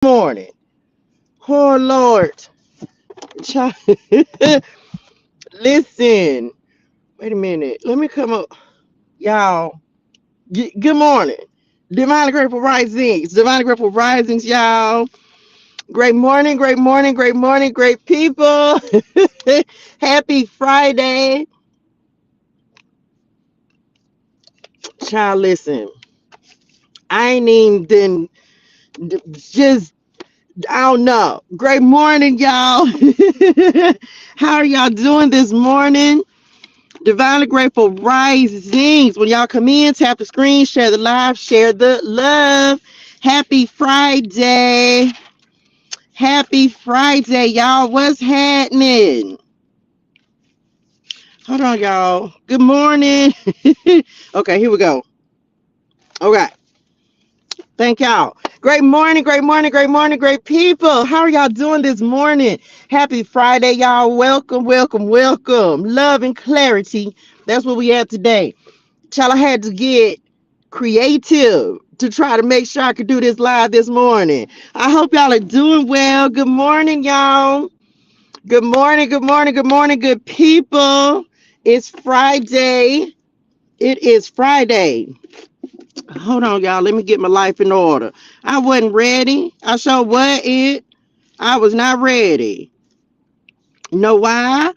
Morning. Oh Lord. Child, listen. Wait a minute. Let me come up. Y'all. Good morning. Divine Grateful Risings. Divine Grateful Risings, y'all. Great morning, great morning, great morning, great people. Happy Friday. Child, listen. I ain't even done just I don't know. Great morning, y'all. How are y'all doing this morning? Divinely Grateful Risings. When y'all come in, tap the screen, share the live, share the love. Happy Friday. Happy Friday, y'all. What's happening? Hold on, y'all. Good morning. Okay, here we go. All right. Thank y'all. Great morning, great morning, great morning, great people. How are y'all doing this morning? Happy Friday, y'all. Welcome, welcome, welcome. Love and clarity. That's what we have today. Child, I had to get creative to try to make sure I could do this live this morning. I hope y'all are doing well. Good morning, y'all. Good morning, good morning, good morning, good people. It's Friday. It is Friday. Hold on, y'all. Let me get my life in order. I wasn't ready. I sure what it. I was not ready. You know why?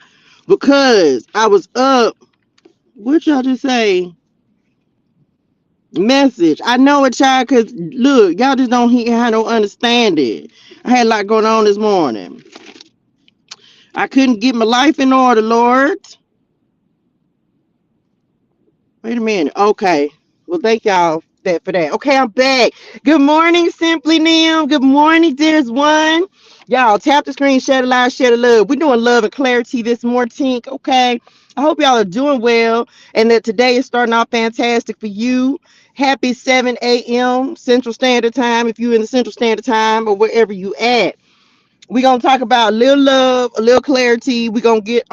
Because I was up. What y'all just say? Message. I know it, y'all, because look, y'all just don't hear how don't understand it. I had a lot going on this morning. I couldn't get my life in order, Lord. Wait a minute. Okay. Well, thank y'all for that. Okay, I'm back. Good morning, Simply Nim. Good morning, there's one. Y'all tap the screen, share the live, share the love. We're doing love and clarity this morning. Okay. I hope y'all are doing well and that today is starting off fantastic for you. Happy 7 a.m. Central Standard Time if you're in the Central Standard Time or wherever you at. We're going to talk about a little love, a little clarity. We're going to get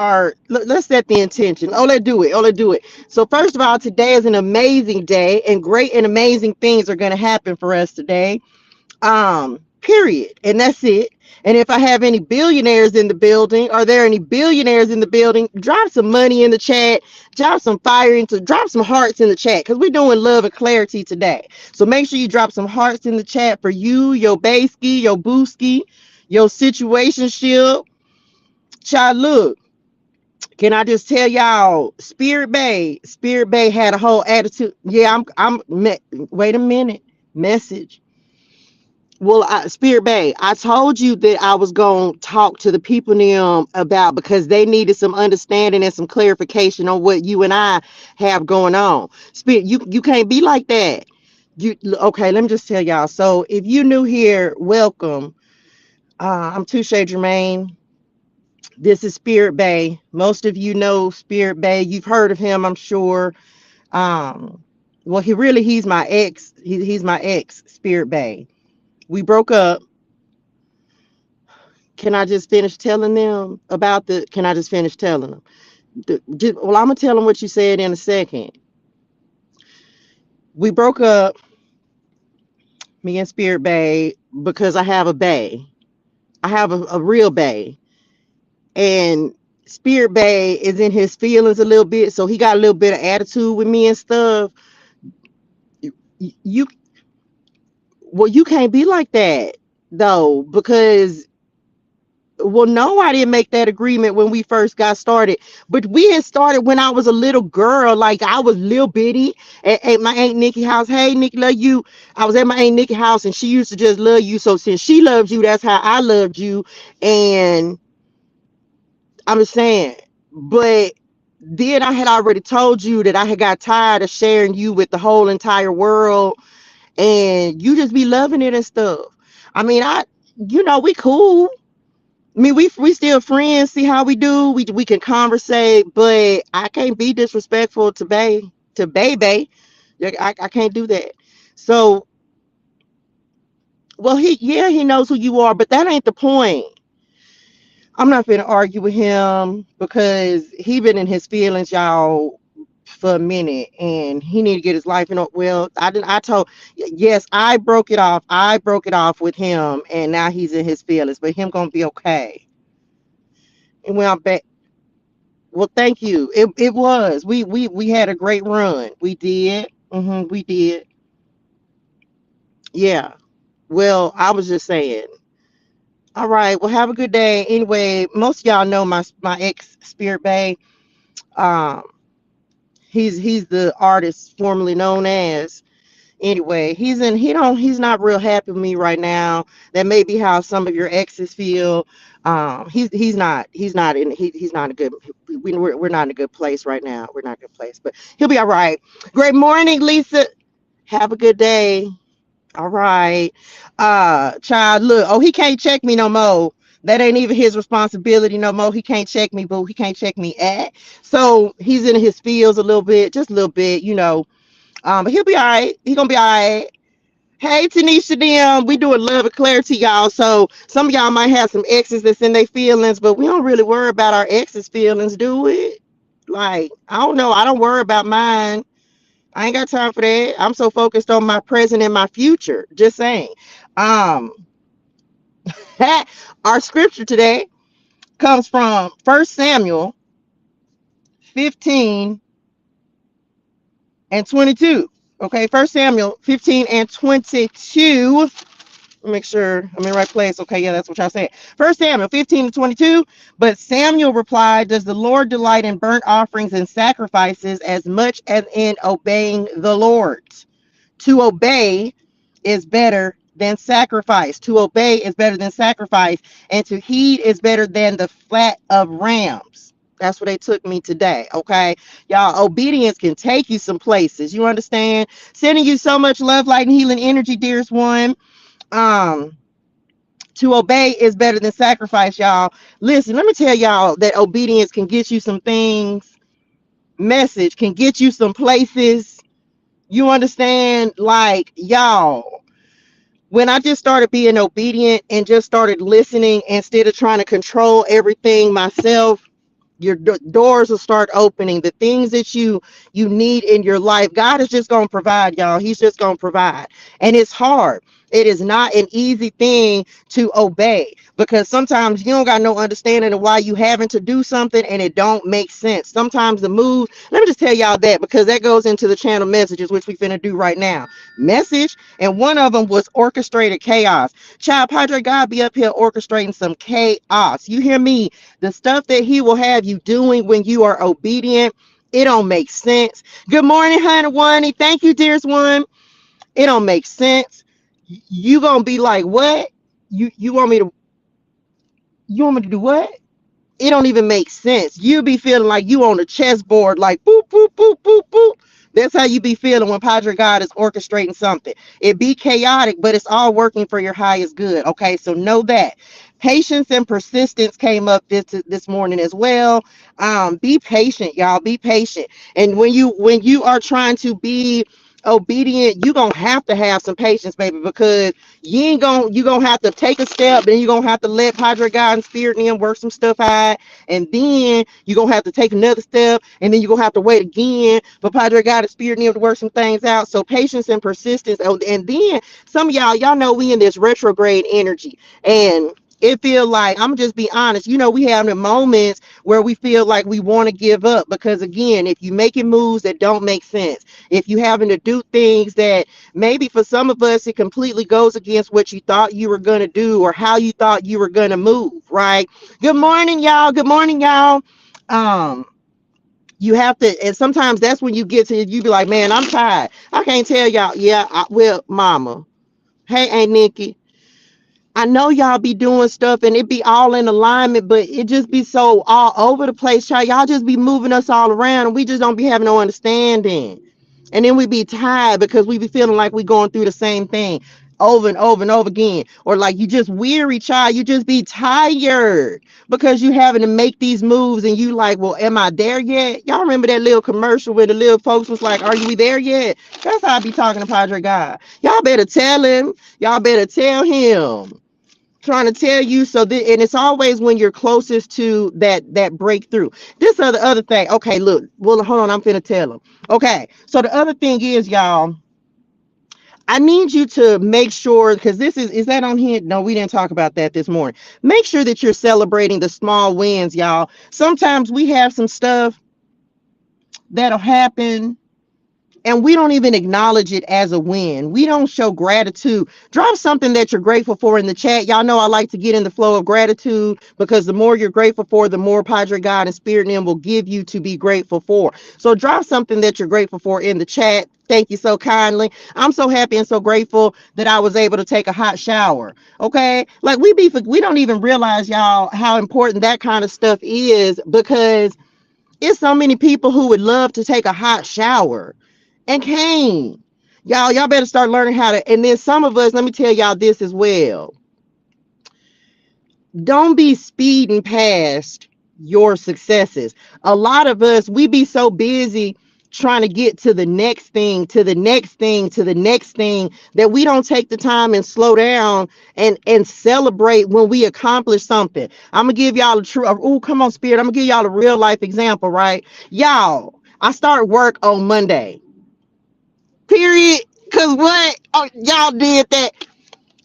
let's set the intention. Oh, let's do it. Oh, let's do it. So first of all, today is an amazing day and great and amazing things are going to happen for us today. Period. And that's it. And if I have any billionaires in the building, are there any billionaires in the building? Drop some money in the chat. Drop some drop some hearts in the chat because we're doing love and clarity today. So make sure you drop some hearts in the chat for you, your baski, your booski, your situationship. Child, look, can I just tell y'all, Spirit Bay had a whole attitude. Yeah, wait a minute. Message. Well, Spirit Bay, I told you that I was going to talk to the people about because they needed some understanding and some clarification on what you and I have going on. Spirit, you can't be like that. Okay, let me just tell y'all. So if you new here, welcome. I'm ToShae Germaine. This is Spirit Bay. Most of you know Spirit Bay. You've heard of him, I'm sure. Um, well, he's my ex. He's my ex, Spirit Bay. We broke up. Can I just finish telling them about the? Can I just finish telling them? Well, I'm gonna tell them what you said in a second. We broke up, me and Spirit Bay, because I have a bay. I have a real bay, and Spirit Bay is in his feelings a little bit, so he got a little bit of attitude with me and stuff. You well, you can't be like that though, because well, no, I didn't make that agreement when we first got started, but we had started when I was a little girl, like I was little bitty at my Aunt Nikki house. Hey, Nikki, love you. I was at my Aunt Nikki house and she used to just love you. So since she loves you, that's how I loved you. And I'm just saying, but then I had already told you that I had got tired of sharing you with the whole entire world and you just be loving it and stuff. I mean, we cool. I mean, we still friends. See how we do. We can conversate, but I can't be disrespectful to baby. Like, I can't do that. So, well, he knows who you are, but that ain't the point. I'm not gonna argue with him because he been in his feelings, y'all. for a minute, and he need to get his life in order. Well, I didn't. I told, yes, I broke it off. I broke it off with him, and now he's in his feelings, but him gonna be okay. And when I'm back, well, thank you. It was. We had a great run. We did. We did. Yeah. Well, I was just saying. All right. Well, have a good day. Anyway, most of y'all know my ex Spirit Bay. Um, he's the artist formerly known as. Anyway, he's not real happy with me right now. That may be how some of your exes feel. He's not a good, we're not in a good place right now. We're not in a good place, but he'll be all right. Great morning, Lisa. Have a good day. All right. Child, look, oh, he can't check me no more. That ain't even his responsibility no more. He can't check me, boo. He can't check me at. So he's in his feels a little bit, just a little bit, but he'll be all right. He gonna be all right. Hey, Tanisha, them, we doing love and clarity, y'all. So some of y'all might have some exes that's in their feelings, but we don't really worry about our exes' feelings, do we? Like, I don't know. I don't worry about mine. I ain't got time for that. I'm so focused on my present and my future. Just saying. Um, our scripture today comes from 1 Samuel 15 and 22. Okay, 1 Samuel 15 and 22. Make sure I'm in the right place. Okay, yeah, that's what y'all said. 1 Samuel 15 to 22. But Samuel replied, does the Lord delight in burnt offerings and sacrifices as much as in obeying the Lord? To obey is better than sacrifice. To obey is better than sacrifice. And to heed is better than the fat of rams. That's where they took me today. Okay. Y'all, obedience can take you some places. You understand? Sending you so much love, light, and healing energy, dearest one. Um, to obey is better than sacrifice, y'all. Listen, let me tell y'all that obedience can get you some things. Message can get you some places. You understand? Like, y'all, when I just started being obedient and just started listening instead of trying to control everything myself, your doors will start opening. The things that you need in your life, God is just going to provide, y'all. He's just going to provide. And it's hard. It is not an easy thing to obey, because sometimes you don't got no understanding of why you having to do something and it don't make sense. Sometimes the move, let me just tell y'all that, because that goes into the channel messages, which we finna do right now. Message, and one of them was orchestrated chaos. Child, Padre God be up here orchestrating some chaos. You hear me? The stuff that he will have you doing when you are obedient, it don't make sense. Good morning, honey one. Thank you, dearest one. It don't make sense. You gonna be like, what? You want me to do what? It don't even make sense. You be feeling like you on a chessboard, like boop, boop, boop, boop, boop. That's how you be feeling when Padre God is orchestrating something. It be chaotic, but it's all working for your highest good. Okay, so know that. Patience and persistence came up this morning as well. Be patient, y'all. Be patient. And when you are trying to be obedient, you gonna have some patience, baby, because you gonna have to take a step, then you're gonna have to let Padre God and Spirit and them work some stuff out, and then you're gonna have to take another step, and then you're gonna have to wait again for Padre God and Spirit and them to work some things out. So patience and persistence. Oh, and then some of y'all know we in this retrograde energy, and it feel like, I'm just be honest, we have the moments where we feel like we want to give up, because again, if you making moves that don't make sense, if you having to do things that maybe for some of us it completely goes against what you thought you were going to do or how you thought you were going to move, right? Good morning, y'all. Good morning, y'all. um you have to, and sometimes that's when you get to, you be like, man, I'm tired, I can't tell y'all. Yeah, well, mama, hey, Aunt Nikki, I know y'all be doing stuff and it be all in alignment, but it just be so all over the place, child. Y'all just be moving us all around and we just don't be having no understanding. And then we be tired because we be feeling like we going through the same thing over and over and over again. Or like you just weary, child. You just be tired because you having to make these moves and you like, well, am I there yet? Y'all remember that little commercial where the little folks was like, are you there yet? That's how I be talking to Padre God. Y'all better tell him. Y'all better tell him. Trying to tell you so that, and it's always when you're closest to that breakthrough. This other thing. Okay, look. Well, hold on. I'm finna tell them. Okay, so the other thing is, y'all, I need you to make sure, because is that on here? No, we didn't talk about that this morning. Make sure that you're celebrating the small wins, y'all. Sometimes we have some stuff that'll happen and we don't even acknowledge it as a win. We don't show gratitude. Drop something that you're grateful for in the chat. Y'all know I like to get in the flow of gratitude, because the more you're grateful for, the more Padre God and Spirit and them will give you to be grateful for. So drop something that you're grateful for in the chat. Thank you so kindly. I'm so happy and so grateful that I was able to take a hot shower. Okay, like we don't even realize, y'all, how important that kind of stuff is, because it's so many people who would love to take a hot shower and can't. Y'all better start learning how to. And then some of us, let me tell y'all this as well. Don't be speeding past your successes. A lot of us, we be so busy trying to get to the next thing, to the next thing, to the next thing, that we don't take the time and slow down and celebrate when we accomplish something. I'm gonna give y'all a true, oh, come on, Spirit. I'm gonna give y'all a real life example, right? Y'all, I start work on Monday. Period. Cause what? Oh, y'all did that.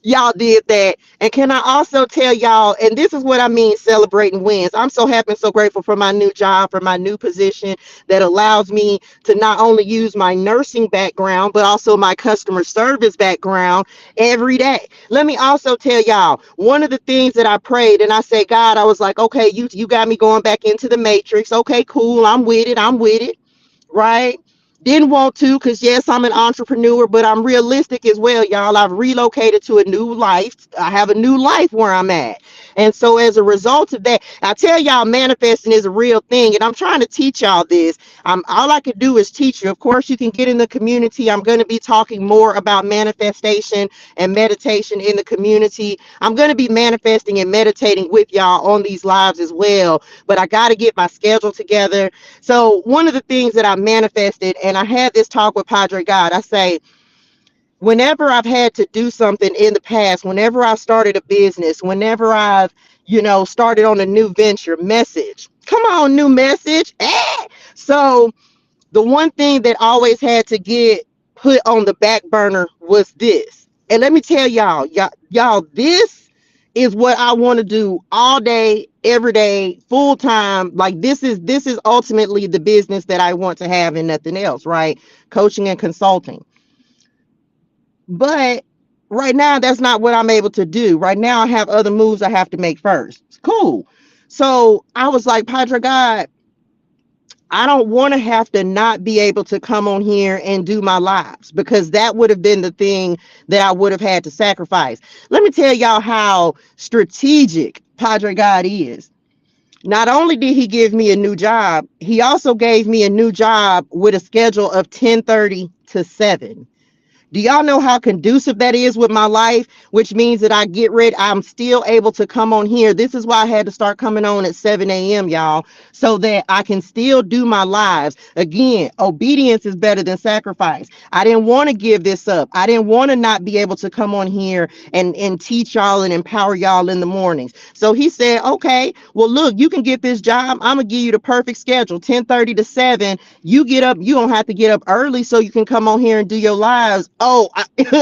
Y'all did that. And can I also tell y'all, and this is what I mean celebrating wins. I'm so happy and so grateful for my new job, for my new position that allows me to not only use my nursing background, but also my customer service background every day. Let me also tell y'all, one of the things that I prayed and I said, God, I was like, okay, you got me going back into the matrix. Okay, cool. I'm with it. I'm with it. Right? Didn't want to, because yes, I'm an entrepreneur, but I'm realistic as well, y'all. I've relocated to a new life. I have a new life where I'm at. And so as a result of that, I tell y'all, manifesting is a real thing. And I'm trying to teach y'all this. All I can do is teach you. Of course, you can get in the community. I'm going to be talking more about manifestation and meditation in the community. I'm going to be manifesting and meditating with y'all on these lives as well. But I got to get my schedule together. So one of the things that I manifested, and I had this talk with Padre God, I say, whenever I've had to do something in the past, whenever I've started a business, whenever I've, started on a new venture, message. Come on, new message. So the one thing that always had to get put on the back burner was this. And let me tell y'all, this is what I want to do all day, every day, full time. Like this is ultimately the business that I want to have and nothing else, right? Coaching and consulting. But right now, that's not what I'm able to do. Right now, I have other moves I have to make first. It's cool. So I was like, Padre God, I don't want to have to not be able to come on here and do my lives, because that would have been the thing that I would have had to sacrifice. Let me tell y'all how strategic Padre God is. Not only did he give me a new job, he also gave me a new job with a schedule of 10:30 to 7. Do y'all know how conducive that is with my life? Which means that I get ready. I'm still able to come on here. This is why I had to start coming on at 7 a.m., y'all, so that I can still do my lives. Again, obedience is better than sacrifice. I didn't want to give this up. I didn't want to not be able to come on here and teach y'all and empower y'all in the mornings. So he said, okay, well, look, you can get this job. I'm going to give you the perfect schedule, 10:30 to 7. You get up, you don't have to get up early so you can come on here and do your lives. Oh,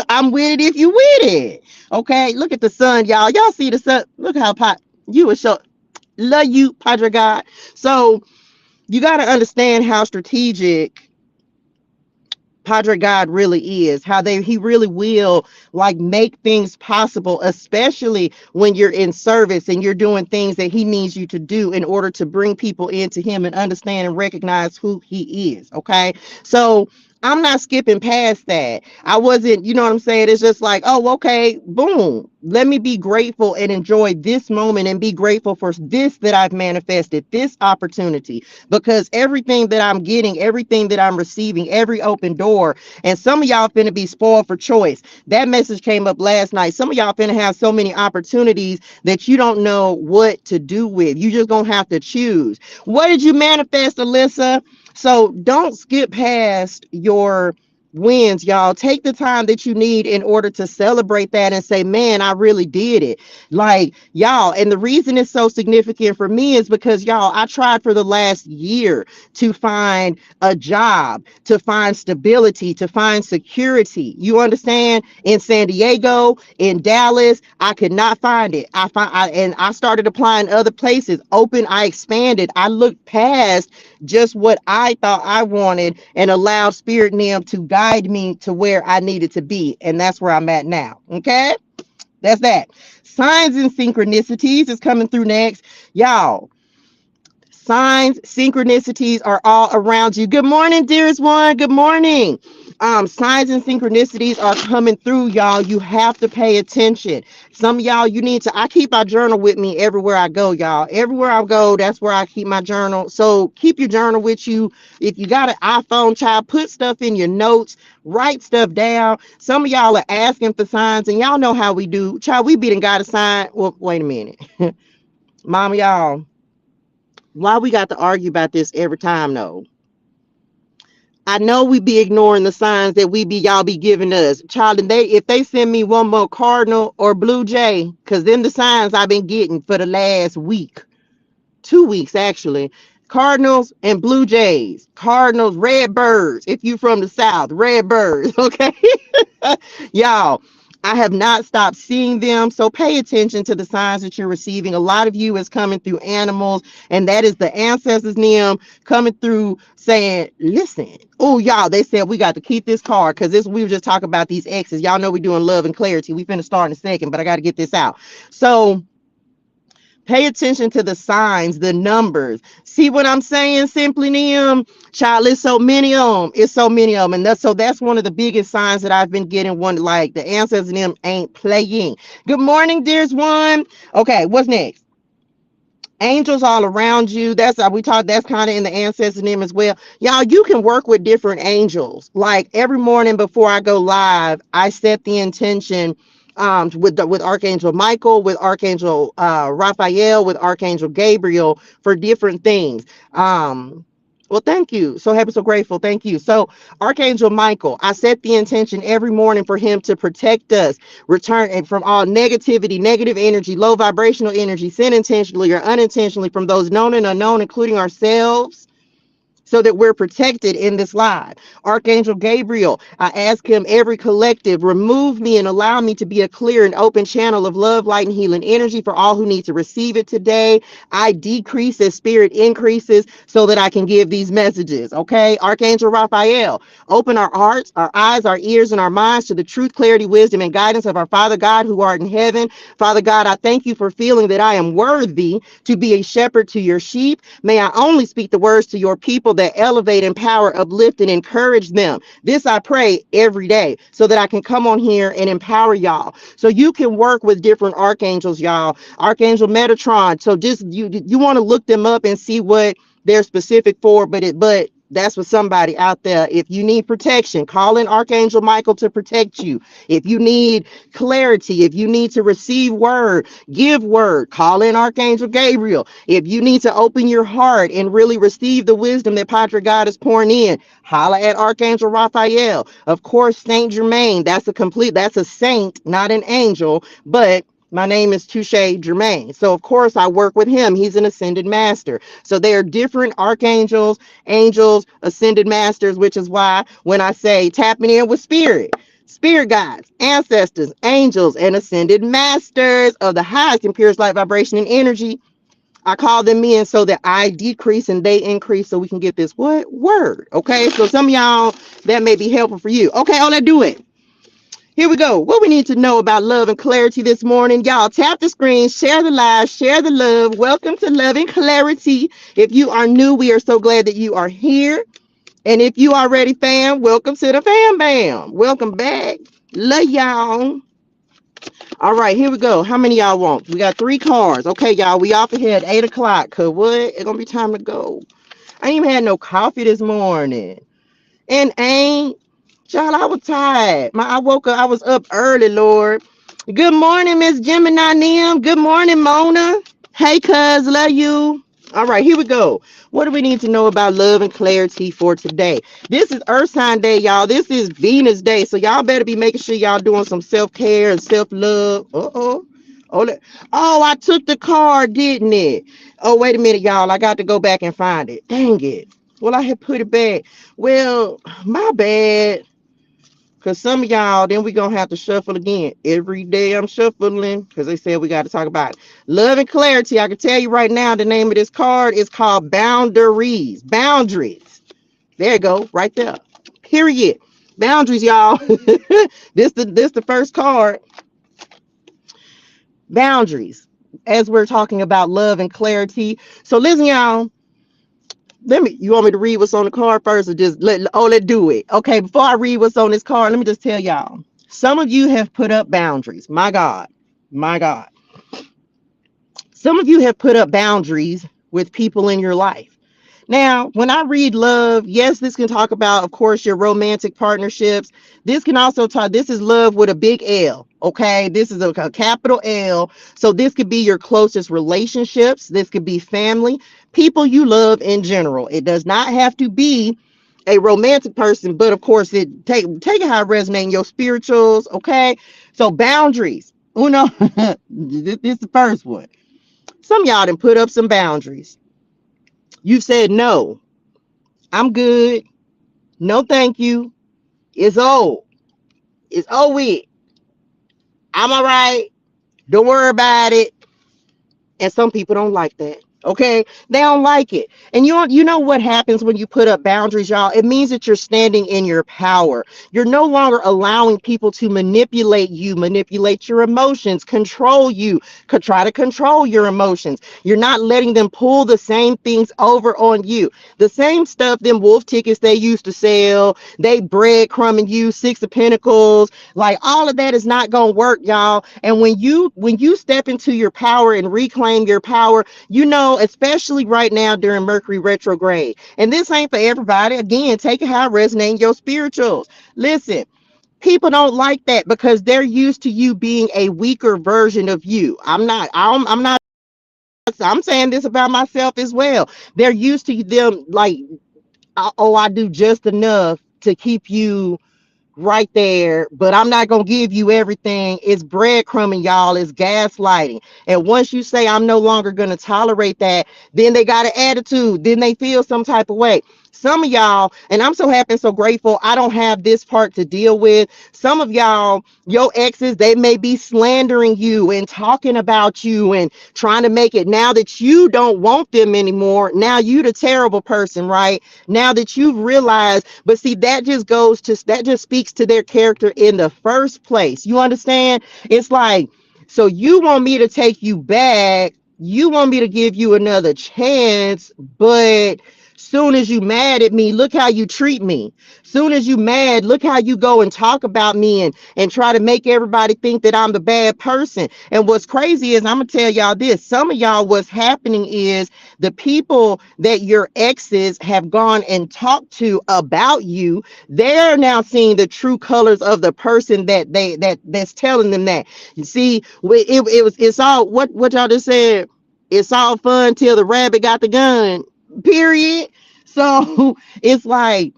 I'm with it if you with it. Okay, look at the sun, y'all. Y'all see the sun. Look how you were so love you, Padre God. So you got to understand how strategic Padre God really is, how he really will like make things possible, especially when you're in service and you're doing things that he needs you to do in order to bring people into him and understand and recognize who he is. Okay. So I'm not skipping past that. I wasn't, you know what I'm saying? It's just like, oh, okay, boom. Let me be grateful and enjoy this moment and be grateful for this that I've manifested, this opportunity, because everything that I'm getting, everything that I'm receiving, every open door, and some of y'all finna be spoiled for choice. That message came up last night. Some of y'all finna have so many opportunities that you don't know what to do with. You just gonna have to choose. What did you manifest, Alyssa? So don't skip past wins, y'all. Take the time that you need in order to celebrate that and say, man, I really did it. Like, y'all, and the reason it's so significant for me is because, y'all, I tried for the last year to find a job, to find stability, to find security. You understand? In San Diego, in Dallas, I could not find it. And I started applying other places. I expanded. I looked past just what I thought I wanted and allowed Spirit and them to guide me to where I needed to be. And that's where I'm at now. Okay? That's that. Signs and synchronicities is coming through next. Y'all, signs, synchronicities are all around you. Good morning, dearest one. Good morning. Signs and synchronicities are coming through, y'all. You have to pay attention. Some of y'all, you need to. I keep my journal with me everywhere I go, y'all. Everywhere I go, that's where I keep my journal. So keep your journal with you. If you got an iPhone, child, put stuff in your notes, write stuff down. Some of y'all are asking for signs, and y'all know how we do. Child, we beating got a sign. Well, wait a minute. Mama, y'all, why we got to argue about this every time, though? I know we be ignoring the signs that y'all be giving us. Child, and if they send me one more Cardinal or Blue Jay, because them the signs I've been getting for the last week, 2 weeks actually. Cardinals and Blue Jays. Cardinals, red birds. If you from the South, red birds. Okay. Y'all, I have not stopped seeing them. So pay attention to the signs that you're receiving. A lot of you is coming through animals, and that is the ancestors them coming through saying, listen, oh, y'all, they said we got to keep this card because we were just talking about these exes. Y'all know we're doing love and clarity. We finna start in a second, but I got to get this out. So pay attention to the signs, the numbers. See what I'm saying? Simply them, child. It's so many of them. It's so many of them, and that's one of the biggest signs that I've been getting. One like the ancestors and them ain't playing. Good morning, dearest one. Okay, what's next? Angels all around you. That's how we talk. That's kind of in the ancestors name as well. Y'all, you can work with different angels. Like every morning before I go live, I set the intention with Archangel Michael, with Archangel Raphael, with Archangel Gabriel for different things. Well, thank you. So happy, so grateful. Thank you. So, Archangel Michael, I set the intention every morning for him to protect us, return and from all negativity, negative energy, low vibrational energy, sent intentionally or unintentionally from those known and unknown, including ourselves, so that we're protected in this life. Archangel Gabriel, I ask him every collective, remove me and allow me to be a clear and open channel of love, light, and healing energy for all who need to receive it today. I decrease as spirit increases so that I can give these messages. Okay. Archangel Raphael, open our hearts, our eyes, our ears, and our minds to the truth, clarity, wisdom, and guidance of our Father God who art in heaven. Father God, I thank you for feeling that I am worthy to be a shepherd to your sheep. May I only speak the words to your people that elevate, empower, uplift, and encourage them. This I pray every day so that I can come on here and empower y'all. So you can work with different archangels, y'all. Archangel Metatron. So just you want to look them up and see what they're specific for, but that's for somebody out there. If you need protection, call in Archangel Michael to protect you. If you need clarity, if you need to receive word, give word, call in Archangel Gabriel. If you need to open your heart and really receive the wisdom that Padre God is pouring in, holla at Archangel Raphael. Of course, Saint Germaine, that's a saint, not an angel, but my name is ToShae Germaine. So, of course, I work with him. He's an ascended master. So, there are different archangels, angels, ascended masters, which is why when I say tapping in with spirit guides, ancestors, angels, and ascended masters of the highest and purest light vibration and energy, I call them in so that I decrease and they increase so we can get this what word. Okay. So, some of y'all, that may be helpful for you. Okay. Oh, let's do it. Here we go. What we need to know about love and clarity this morning. Y'all tap the screen, share the live, share the love. Welcome to Love and Clarity. If you are new, we are so glad that you are here. And if you already fam, welcome to the fam bam. Welcome back. Love y'all. All right, here we go. How many y'all want? We got 3 cards. Okay, y'all, we off ahead 8 o'clock. Cause what? It's gonna be time to go. I ain't even had no coffee this morning. And ain't Child, I was tired. I woke up. I was up early, Lord. Good morning, Miss Gemini Nim. Good morning, Mona. Hey, cuz, love you. All right, here we go. What do we need to know about love and clarity for today? This is Earth sign day, y'all. This is Venus day. So y'all better be making sure y'all doing some self-care and self-love. Uh-oh. Oh, I took the card, didn't it? Oh, wait a minute, y'all. I got to go back and find it. Dang it. Well, I had put it back. Well, my bad. Because some of y'all, then we going to have to shuffle again. Every day I'm shuffling because they said we got to talk about it. Love and clarity. I can tell you right now, the name of this card is called Boundaries. Boundaries. There you go. Right there. Period. Boundaries, y'all. This the first card. Boundaries. As we're talking about love and clarity. So listen, y'all. You want me to read what's on the card first, or just let's do it? Okay, before I read what's on this card, let me just tell y'all, some of you have put up boundaries. My God, some of you have put up boundaries with people in your life. Now, when I read love, yes, this can talk about, of course, your romantic partnerships. This can also talk, this is love with a big L, okay? This is a capital L. So this could be your closest relationships. This could be family, people you love in general. It does not have to be a romantic person, but of course, take it how it resonates in your spirituals, okay? So boundaries. Uno, this is the first one. Some of y'all done put up some boundaries. You said no. I'm good. No, thank you. It's old. It's old with. I'm all right. Don't worry about it. And some people don't like that. Okay, they don't like it. And you know what happens when you put up boundaries, y'all? It means that you're standing in your power. You're no longer allowing people to manipulate you, manipulate your emotions, control you, could try to control your emotions. You're not letting them pull the same things over on you. The same stuff, them wolf tickets they used to sell, they breadcrumbing you, Six of Pentacles, like all of that is not gonna work, y'all. And when you step into your power and reclaim your power, you know, especially right now during Mercury retrograde. And this ain't for everybody. Again, take it how it resonates in your spirituals. Listen, people don't like that because they're used to you being a weaker version of you. I'm saying this about myself as well. They're used to them like, oh, I do just enough to keep you right there, but I'm not gonna give you everything. It's breadcrumbing, y'all. It's gaslighting. And once you say I'm no longer gonna tolerate that, then they got an attitude. Then they feel some type of way. Some of y'all, and I'm so happy and so grateful I don't have this part to deal with. Some of y'all, your exes, they may be slandering you and talking about you and trying to make it now that you don't want them anymore. Now you the terrible person, right? Now that you've realized, but see, that just speaks to their character in the first place. You understand? It's like, so you want me to take you back, you want me to give you another chance, but soon as you mad at me, look how you treat me. Soon as you mad, look how you go and talk about me and try to make everybody think that I'm the bad person. And what's crazy is, I'm gonna tell y'all this, some of y'all, what's happening is the people that your exes have gone and talked to about you, they're now seeing the true colors of the person that's telling them that. You see, it's all what y'all just said. It's all fun till the rabbit got the gun. Period. So it's like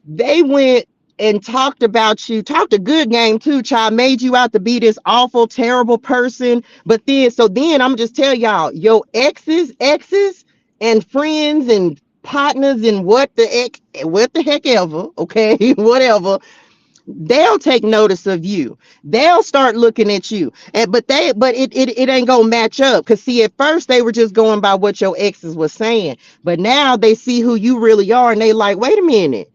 they went and talked about you, talked a good game too, child, made you out to be this awful, terrible person. But then I'm just tell y'all, your exes and friends and partners and what the heck ever, okay, whatever, they'll take notice of you. They'll start looking at you. And but it ain't gonna match up. Cause see, at first they were just going by what your exes was saying. But now they see who you really are and they like, wait a minute,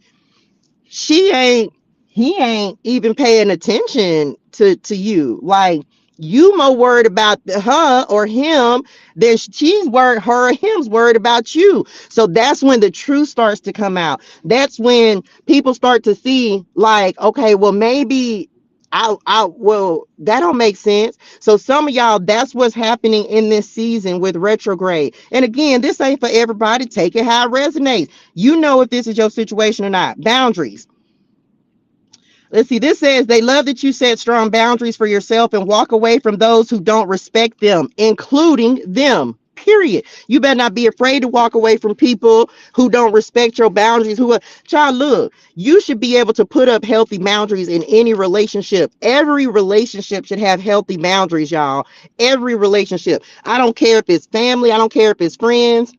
she ain't he ain't even paying attention to you. Like, you more worried about her or him than she's worried, her or him's worried about you. So that's when the truth starts to come out. That's when people start to see, like, okay, well, maybe well, that don't make sense. So some of y'all, that's what's happening in this season with retrograde. And again, this ain't for everybody. Take it how it resonates. You know if this is your situation or not. Boundaries. Let's see. This says they love that you set strong boundaries for yourself and walk away from those who don't respect them, including them. Period. You better not be afraid to walk away from people who don't respect your boundaries. Who are, child, look, you should be able to put up healthy boundaries in any relationship. Every relationship should have healthy boundaries, y'all. Every relationship. I don't care if it's family, I don't care if it's friends.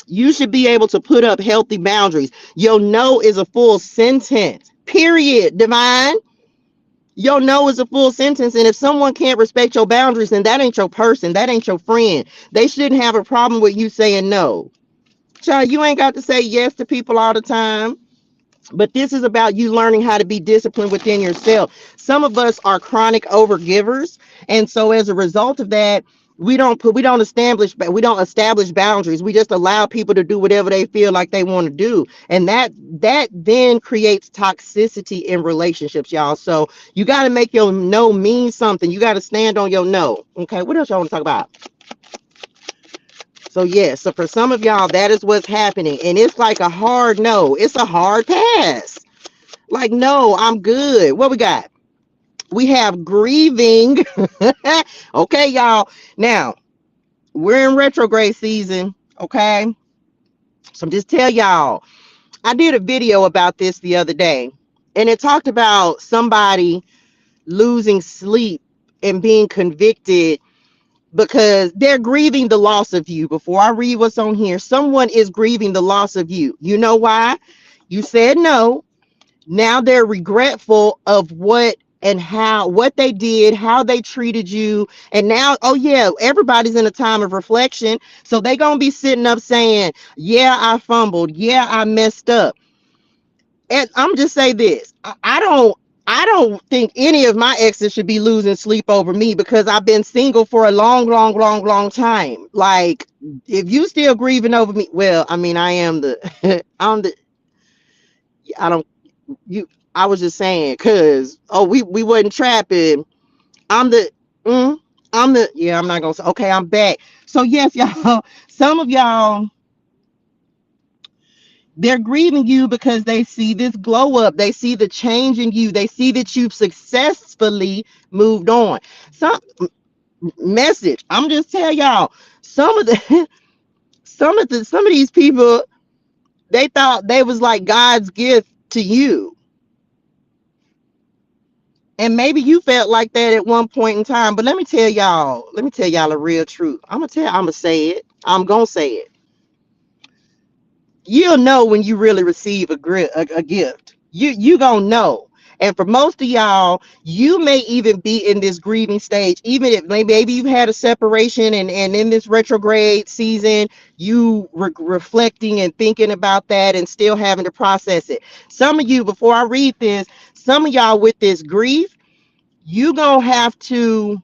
You should be able to put up healthy boundaries. Your no is a full sentence. Period, Divine. Your no is a full sentence. And if someone can't respect your boundaries, then that ain't your person. That ain't your friend. They shouldn't have a problem with you saying no. Child, you ain't got to say yes to people all the time. But this is about you learning how to be disciplined within yourself. Some of us are chronic overgivers, and so as a result of that, we don't establish boundaries. We just allow people to do whatever they feel like they want to do, and that then creates toxicity in relationships, y'all. So you got to make your no mean something. You got to stand on your no. Okay, what else y'all want to talk about? So yeah, so for some of y'all, that is what's happening, and it's like a hard no. It's a hard pass. Like, no, I'm good. What we got? We have grieving. Okay, y'all. Now, we're in retrograde season. Okay. So I'm just tell y'all, I did a video about this the other day, and it talked about somebody losing sleep and being convicted because they're grieving the loss of you. Before I read what's on here, someone is grieving the loss of you. You know why? You said no. Now they're regretful of what they did, how they treated you. And now, oh yeah, everybody's in a time of reflection. So they gonna be sitting up saying, yeah, I fumbled. Yeah, I messed up. And I'm just say this. I don't think any of my exes should be losing sleep over me because I've been single for a long, long, long, long time. Like, if you still grieving over me, well, I mean, I am the I'm the I don't you I was just saying because we wasn't trapping. I'm the mm, I'm the yeah, I'm not gonna say okay, I'm back. So yes, y'all, some of y'all, they're grieving you because they see this glow up, they see the change in you, they see that you've successfully moved on. Some message. I'm just tell y'all, some of the some of these people, they thought they was like God's gift to you. And maybe you felt like that at one point in time, but let me tell y'all a real truth. I'm gonna say it. I'm gonna say it. You'll know when you really receive a gift. You gonna know. And for most of y'all, you may even be in this grieving stage, even if maybe you've had a separation and in this retrograde season, you reflecting and thinking about that and still having to process it. Some of you, before I read this, some of y'all with this grief, you gonna have to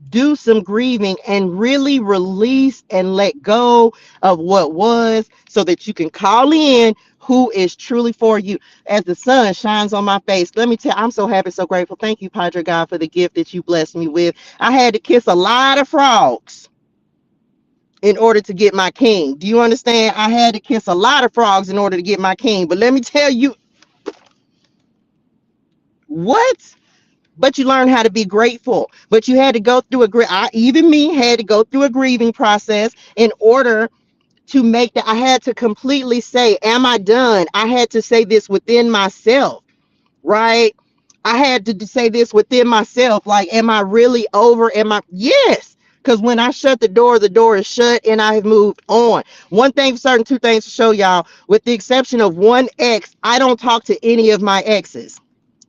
do some grieving and really release and let go of what was so that you can call in who is truly for you. As the sun shines on my face, let me tell you, I'm so happy, so grateful. Thank you, Padre God, for the gift that you blessed me with. I had to kiss a lot of frogs in order to get my king. Do you understand? I had to kiss a lot of frogs in order to get my king. But let me tell you what? But you learn how to be grateful. But you had to go through even me had to go through a grieving process in order to make that. I had to completely say, am I done? I had to say this within myself, right? I had to say this within myself. Like, am I really over? Yes. Because when I shut the door is shut and I have moved on. One thing for certain, two things to show y'all. With the exception of one ex, I don't talk to any of my exes.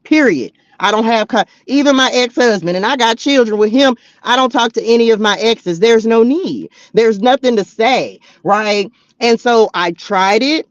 Period. I don't have even my ex-husband, and I got children with him. I don't talk to any of my exes. There's no need. There's nothing to say, right? And so I tried it.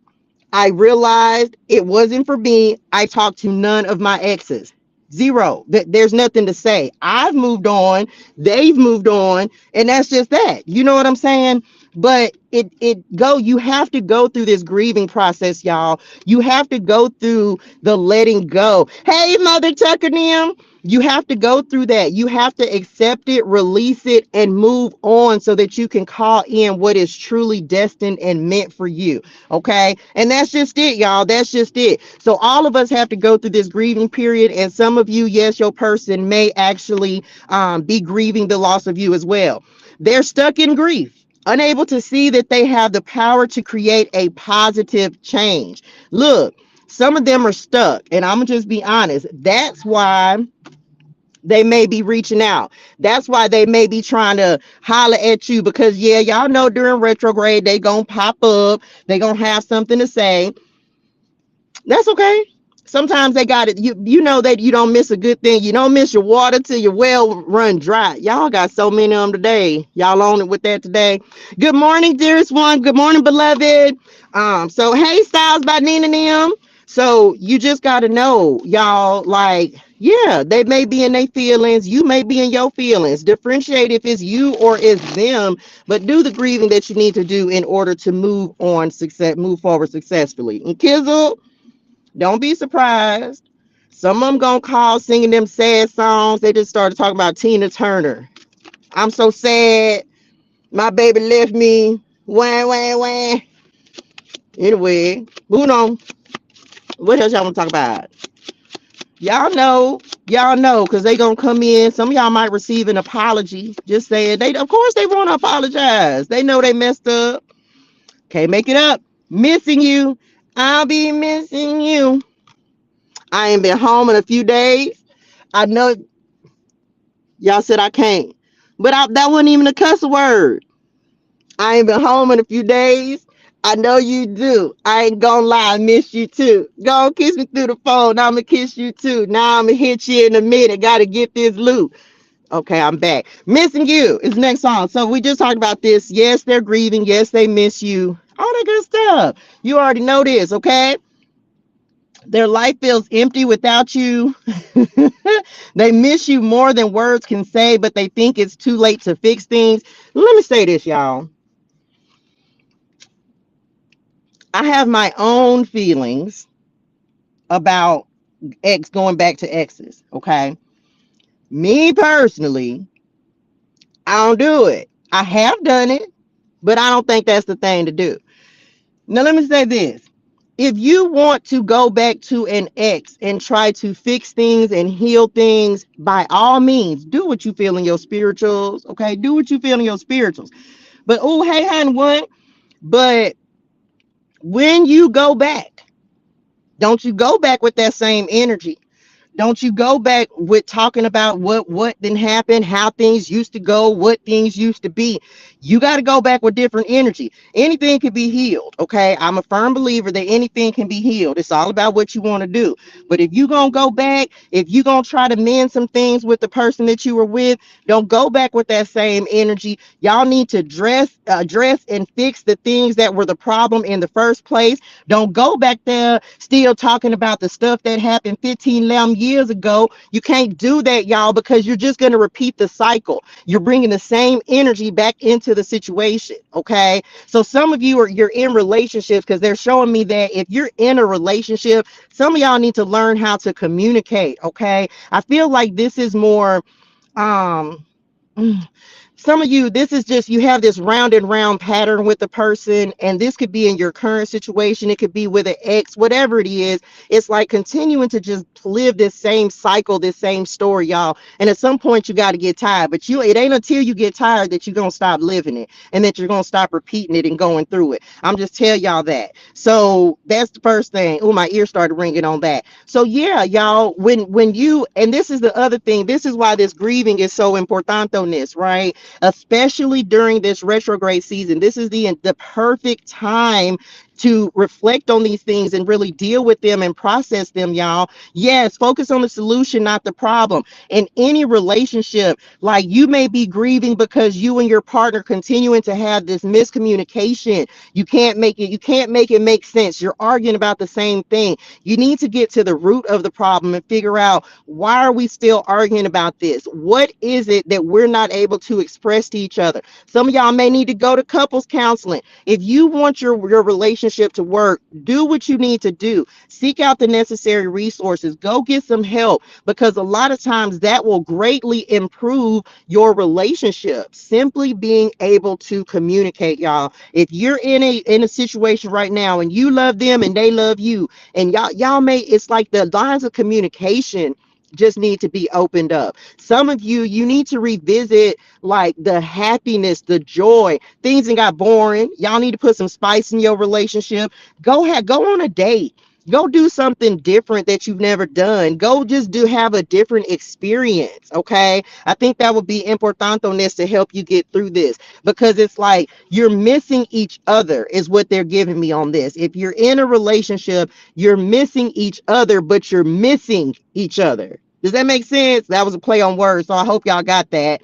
I realized it wasn't for me. I talked to none of my exes. Zero. There's nothing to say. I've moved on. They've moved on, and that's just that. You know what I'm saying? But you have to go through this grieving process, y'all. You have to go through the letting go. Hey, Mother Tucker Nim. You have to go through that. You have to accept it, release it, and move on so that you can call in what is truly destined and meant for you. Okay. And that's just it, y'all. That's just it. So all of us have to go through this grieving period. And some of you, yes, your person may actually be grieving the loss of you as well. They're stuck in grief, unable to see that they have the power to create a positive change. Look, some of them are stuck, and I'm gonna just be honest. That's why they may be reaching out. That's why they may be trying to holler at you because, yeah, y'all know during retrograde, they gonna pop up. They gonna have something to say. That's okay. Sometimes they got it. You know that you don't miss a good thing. You don't miss your water till your well run dry. Y'all got so many of them today. Y'all on it with that today. Good morning, dearest one. Good morning, beloved. So hey, Styles by Nina and them. So you just gotta know, y'all, like, yeah, they may be in their feelings. You may be in your feelings. Differentiate if it's you or it's them, but do the grieving that you need to do in order to move on, move forward successfully. And Kizzle, don't be surprised. Some of them gonna call singing them sad songs. They just started talking about Tina Turner. I'm so sad. My baby left me. Wah, wah, wah. Anyway, moving on. What else y'all want to talk about? Y'all know, because they gonna come in. Some of y'all might receive an apology. Just saying they, of course, they want to apologize. They know they messed up. Can't make it up. Missing you. I'll be missing you. I ain't been home in a few days. I know y'all said I can't, but that wasn't even a cuss word. I ain't been home in a few days. I know you do. I ain't gonna lie, I miss you too. Go kiss me through the phone. I'ma kiss you too. Now I'ma hit you in a minute. Gotta get this loot. Okay, I'm back. Missing you is the next song. So we just talked about this. Yes, they're grieving. Yes, they miss you. All that good stuff. You already know this, okay? Their life feels empty without you. They miss you more than words can say, but they think it's too late to fix things. Let me say this, y'all. I have my own feelings about going back to exes. Okay. Me personally, I don't do it. I have done it, but I don't think that's the thing to do. Now, let me say this. If you want to go back to an ex and try to fix things and heal things, by all means, do what you feel in your spirituals. Okay. Do what you feel in your spirituals. But, oh, hey, honey, what? But when you go back, don't you go back with that same energy. Don't you go back with talking about what didn't happen, how things used to go, what things used to be. You got to go back with different energy. Anything can be healed. Okay. I'm a firm believer that anything can be healed. It's all about what you want to do. But if you're going to go back, if you're going to try to mend some things with the person that you were with, don't go back with that same energy. Y'all need to address and fix the things that were the problem in the first place. Don't go back there still talking about the stuff that happened 15 years ago. You can't do that, y'all, because you're just going to repeat the cycle. You're bringing the same energy back into the situation. Okay. So some of you you're in relationships because they're showing me that if you're in a relationship, some of y'all need to learn how to communicate. Okay. I feel like this is more, um, some of you, this is just, you have this round and round pattern with the person, and this could be in your current situation. It could be with an ex, whatever it is. It's like continuing to just live this same cycle, this same story, y'all. And at some point you got to get tired, but it ain't until you get tired that you're going to stop living it and that you're going to stop repeating it and going through it. I'm just tell y'all that. So that's the first thing. Oh, my ear started ringing on that. So yeah, y'all, when you, and this is the other thing, this is why this grieving is so important on this, right? Especially during this retrograde season. This is the perfect time to reflect on these things and really deal with them and process them, y'all. Yes, focus on the solution, not the problem. In any relationship, like, you may be grieving because you and your partner continuing to have this miscommunication. You can't make it make sense. You're arguing about the same thing. You need to get to the root of the problem and figure out, why are we still arguing about this? What is it that we're not able to express to each other? Some of y'all may need to go to couples counseling. If you want your relationship relationship to work, do what you need to do. Seek out the necessary resources. Go get some help, because a lot of times that will greatly improve your relationship. Simply being able to communicate, y'all. If you're in a situation right now and you love them and they love you, and y'all may, it's like the lines of communication just need to be opened up. Some of you need to revisit like the happiness, the joy. Things that got boring. Y'all need to put some spice in your relationship. Go on a date. Go do something different that you've never done. Go just do have a different experience. Okay. I think that would be important on this to help you get through this, because it's like you're missing each other is what they're giving me on this. If you're in a relationship, you're missing each other, but you're missing each other. Does that make sense? That was a play on words, so I hope y'all got that.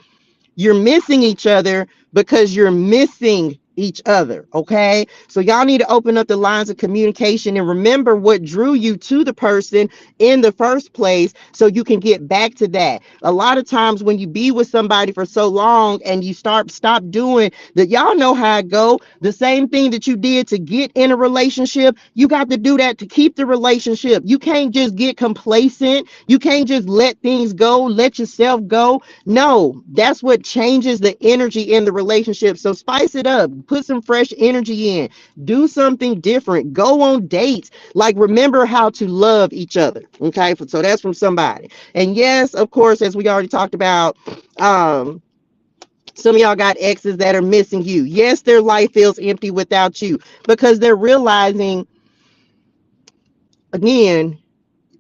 You're missing each other because you're missing each other. Okay. So y'all need to open up the lines of communication and remember what drew you to the person in the first place, so you can get back to that. A lot of times when you be with somebody for so long and you stop doing that, y'all know how it go. The same thing that you did to get in a relationship, you got to do that to keep the relationship. You can't just get complacent. You can't just let things go, let yourself go. No, that's what changes the energy in the relationship. So spice it up, put some fresh energy in, do something different, go on dates. Like, remember how to love each other. Okay, so that's from somebody. And yes, of course, as we already talked about, some of y'all got exes that are missing you. Yes, their life feels empty without you, because they're realizing, again,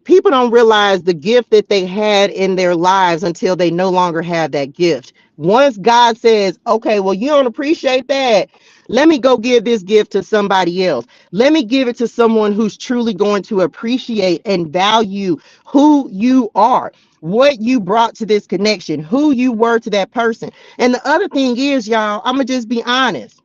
people don't realize the gift that they had in their lives until they no longer have that gift. Once God says, okay, well, you don't appreciate that, let me go give this gift to somebody else. Let me give it to someone who's truly going to appreciate and value who you are, what you brought to this connection, who you were to that person. And the other thing is, y'all, I'm going to just be honest.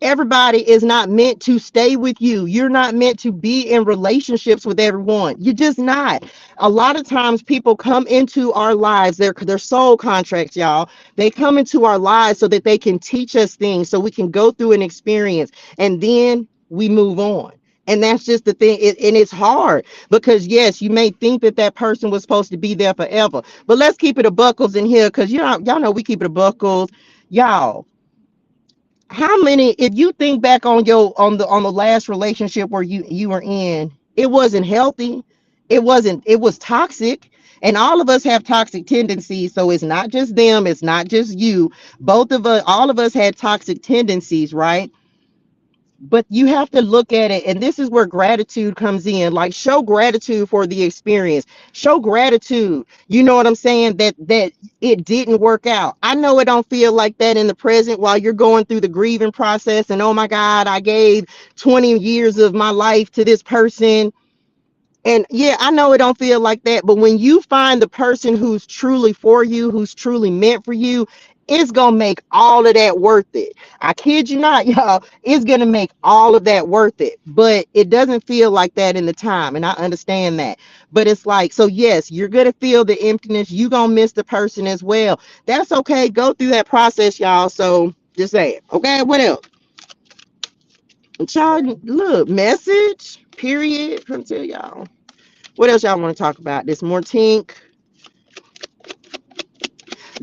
Everybody is not meant to stay with you. You're not meant to be in relationships with everyone. You're just not. A lot of times people come into our lives, they're soul contracts, y'all. They come into our lives so that they can teach us things, so we can go through an experience and then we move on. And that's just the thing. And it's hard because, yes, you may think that that person was supposed to be there forever. But let's keep it a buckles in here, because y'all know we keep it a buckles. Y'all, how many, if you think back on the last relationship where you were in, it wasn't healthy, it was toxic. And all of us have toxic tendencies, so it's not just them, it's not just you. Both of us, all of us had toxic tendencies, right? But you have to look at it, and this is where gratitude comes in. Like, show gratitude for the experience. Show gratitude, you know what I'm saying, that it didn't work out. I know it don't feel like that in the present while you're going through the grieving process, and oh my God, I gave 20 years of my life to this person. And yeah, I know it don't feel like that, but when you find the person who's truly for you, who's truly meant for you, it's gonna make all of that worth it. I kid you not, y'all. It's gonna make all of that worth it. But it doesn't feel like that in the time, and I understand that. But it's like, so yes, you're gonna feel the emptiness. You gonna miss the person as well. That's okay. Go through that process, y'all. So just say it. Okay, what else? Child, look, message, period. From tell y'all. What else y'all want to talk about? This more tink.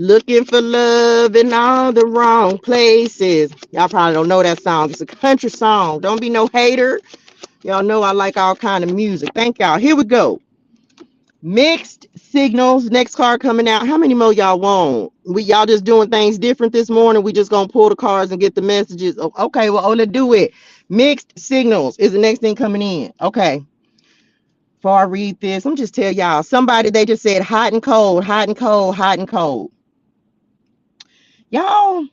Looking for love in all the wrong places. Y'all probably don't know that song. It's a country song. Don't be no hater. Y'all know I like all kind of music. Thank y'all. Here we go. Mixed signals. Next card coming out. How many more y'all want? Y'all just doing things different this morning. We just gonna pull the cards and get the messages. Oh, okay, well, let's do it. Mixed signals is the next thing coming in. Okay. Before I read this, I'm just tell y'all, somebody, they just said hot and cold, hot and cold, hot and cold. Y'all,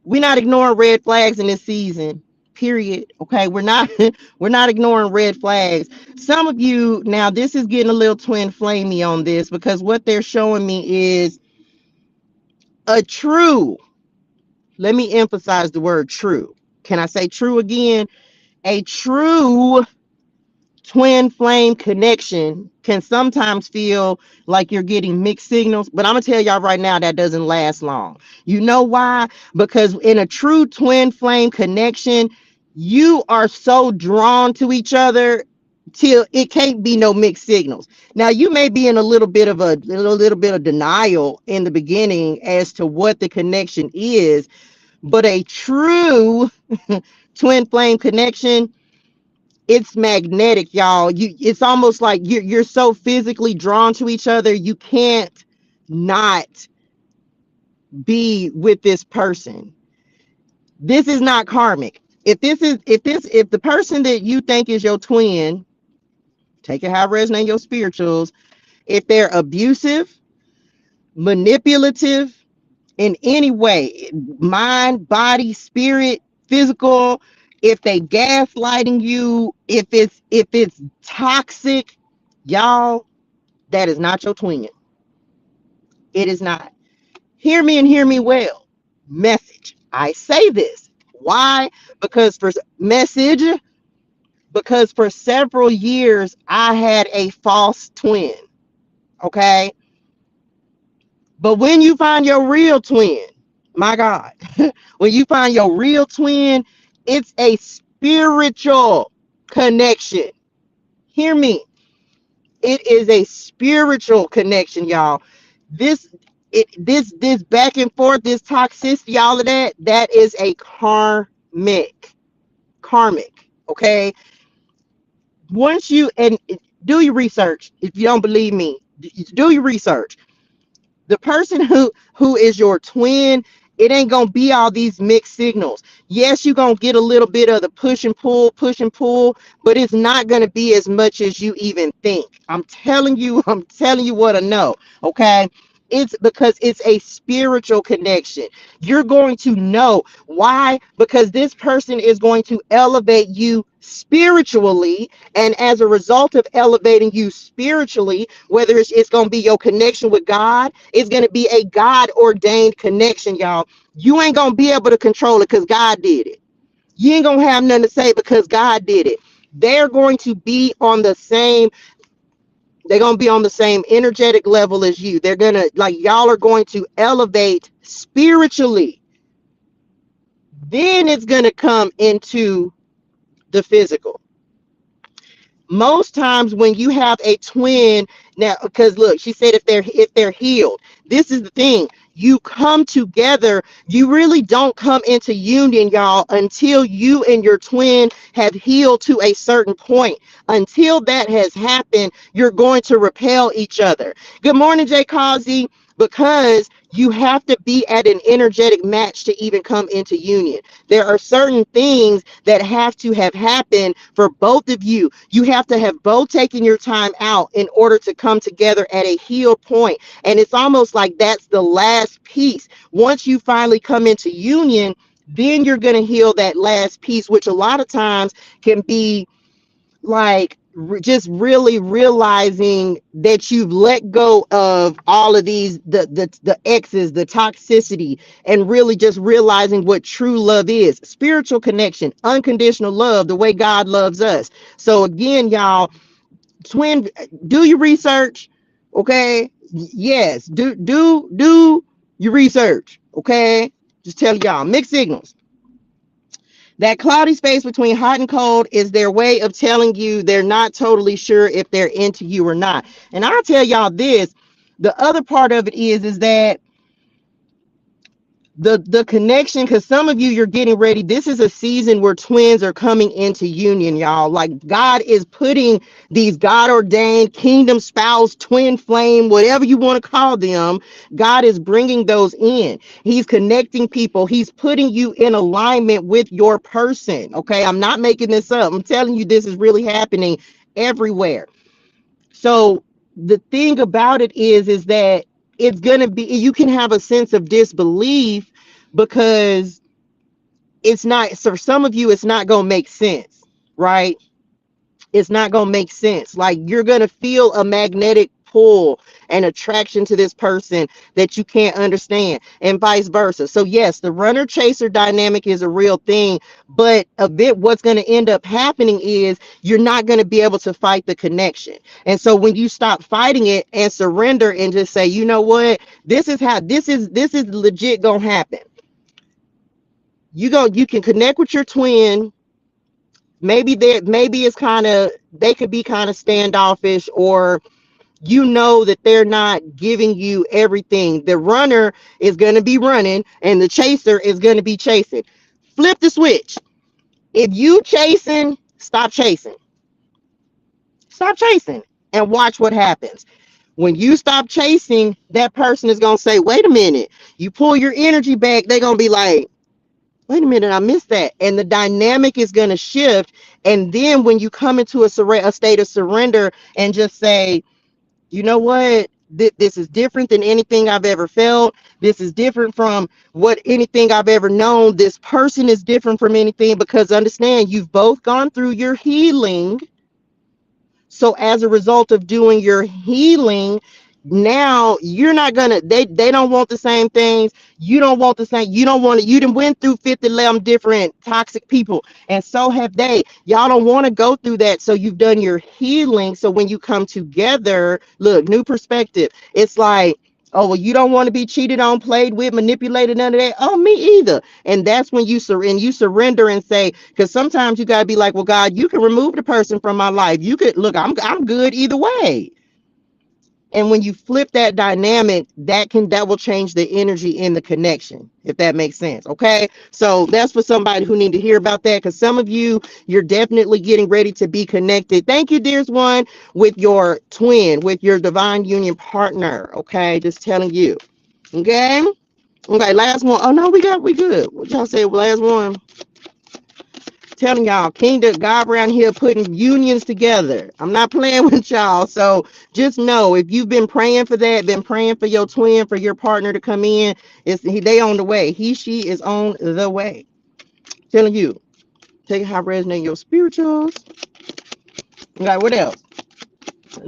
we're not ignoring red flags in this season. Period. Okay, we're not we're not ignoring red flags. Some of you, now this is getting a little twin flamey on this, because what they're showing me is a true, let me emphasize the word true. Can I say true again? A true twin flame connection can sometimes feel like you're getting mixed signals, but I'm gonna tell y'all right now that doesn't last long. You know why? Because in a true twin flame connection, you are so drawn to each other till it can't be no mixed signals. Now you may be in a little bit of denial in the beginning as to what the connection is, but a true twin flame connection, it's magnetic, y'all. It's almost like you're so physically drawn to each other, you can't not be with this person. This is not karmic. If the person that you think is your twin, take it how it resonates your spirituals, if they're abusive, manipulative in any way, mind, body, spirit, physical, if they gaslighting you, if it's toxic, y'all, that is not your twin. It is not. Hear me and hear me well. Message. I say this. Why? Because for message, because for several years I had a false twin. Okay. But when you find your real twin, my God, when you find your real twin, it's a spiritual connection. Hear me. It is a spiritual connection, y'all. This this back and forth, this toxicity, all of that is a karmic. Okay. Once you and do your research, if you don't believe me, do your research. The person who is your twin, it ain't gonna be all these mixed signals. Yes, you're gonna get a little bit of the push and pull, but it's not gonna be as much as you even think. I'm telling you what I know. Okay. It's because it's a spiritual connection. You're going to know why, because this person is going to elevate you spiritually, and as a result of elevating you spiritually, whether it's going to be your connection with God, it's going to be a God ordained connection, y'all. You ain't going to be able to control it because God did it. You ain't going to have nothing to say because God did it. They're going to be on the same, they're going to be on the same energetic level as you. They're going to, like, y'all are going to elevate spiritually. Then it's going to come into the physical. Most times when you have a twin, now, because look, she said if they're healed, this is the thing. You come together, you really don't come into union, y'all, until you and your twin have healed to a certain point. Until that has happened, you're going to repel each other. Good morning, Jay Causey. Because you have to be at an energetic match to even come into union. There are certain things that have to have happened for both of you. You have to have both taken your time out in order to come together at a healed point. And it's almost like that's the last piece. Once you finally come into union, then you're going to heal that last piece, which a lot of times can be like just really realizing that you've let go of all of these the X's, the toxicity, and really just realizing what true love is. Spiritual connection, unconditional love, the way God loves us. So again, y'all, twin, do your research. Okay. Yes, do your research. Okay. Just tell y'all, mixed signals. That cloudy space between hot and cold is their way of telling you they're not totally sure if they're into you or not. And I'll tell y'all this, the other part of it is that the connection, because some of you, you're getting ready. This is a season where twins are coming into union, y'all. Like God is putting these God ordained kingdom spouse, twin flame, whatever you want to call them. God is bringing those in. He's connecting people. He's putting you in alignment with your person. Okay. I'm not making this up. I'm telling you, this is really happening everywhere. So the thing about it is that it's going to be, you can have a sense of disbelief because it's not, so for some of you, it's not going to make sense, right? It's not going to make sense. Like you're going to feel a magnetic pull and attraction to this person that you can't understand, and vice versa. So yes, the runner chaser dynamic is a real thing, but a bit what's going to end up happening is you're not going to be able to fight the connection. And so when you stop fighting it and surrender and just say, you know what, this is legit gonna happen. You can connect with your twin. Maybe it's kind of, they could be kind of standoffish, or you know that they're not giving you everything. The runner is going to be running and the chaser is going to be chasing. Flip the switch. If you chasing, stop chasing. Stop chasing and watch what happens. When you stop chasing, that person is going to say, wait a minute. You pull your energy back, they're going to be like, wait a minute, I missed that. And the dynamic is going to shift. And then when you come into a state of surrender and just say, you know what? This is different than anything I've ever felt. This is different from what anything I've ever known. This person is different from anything, because understand, you've both gone through your healing. So as a result of doing your healing, now you're not gonna, they don't want the same things. You don't want the same, you don't want it. You done went through 50 11 different toxic people, and so have they. Y'all don't want to go through that. So you've done your healing. So when you come together, look, new perspective. It's like, oh, well, you don't want to be cheated on, played with, manipulated, none of that. Oh, me either. And that's when you surrender and say, because sometimes you got to be like, well, God, you can remove the person from my life. You could, look, I'm good either way. And when you flip that dynamic, that will change the energy in the connection, if that makes sense. Okay. So that's for somebody who need to hear about that, because some of you, you're definitely getting ready to be connected. Thank you, dearest one, with your twin, with your divine union partner. Okay. Just telling you. Okay. Okay. Last one. Oh no, we good. What y'all say? Last one. Telling y'all, kingdom God around here putting unions together. I'm not playing with y'all. So just know, if you've been praying for that, been praying for your twin, for your partner to come in, they on the way. She is on the way. Telling you, take how resonate your spirituals. Okay, what else?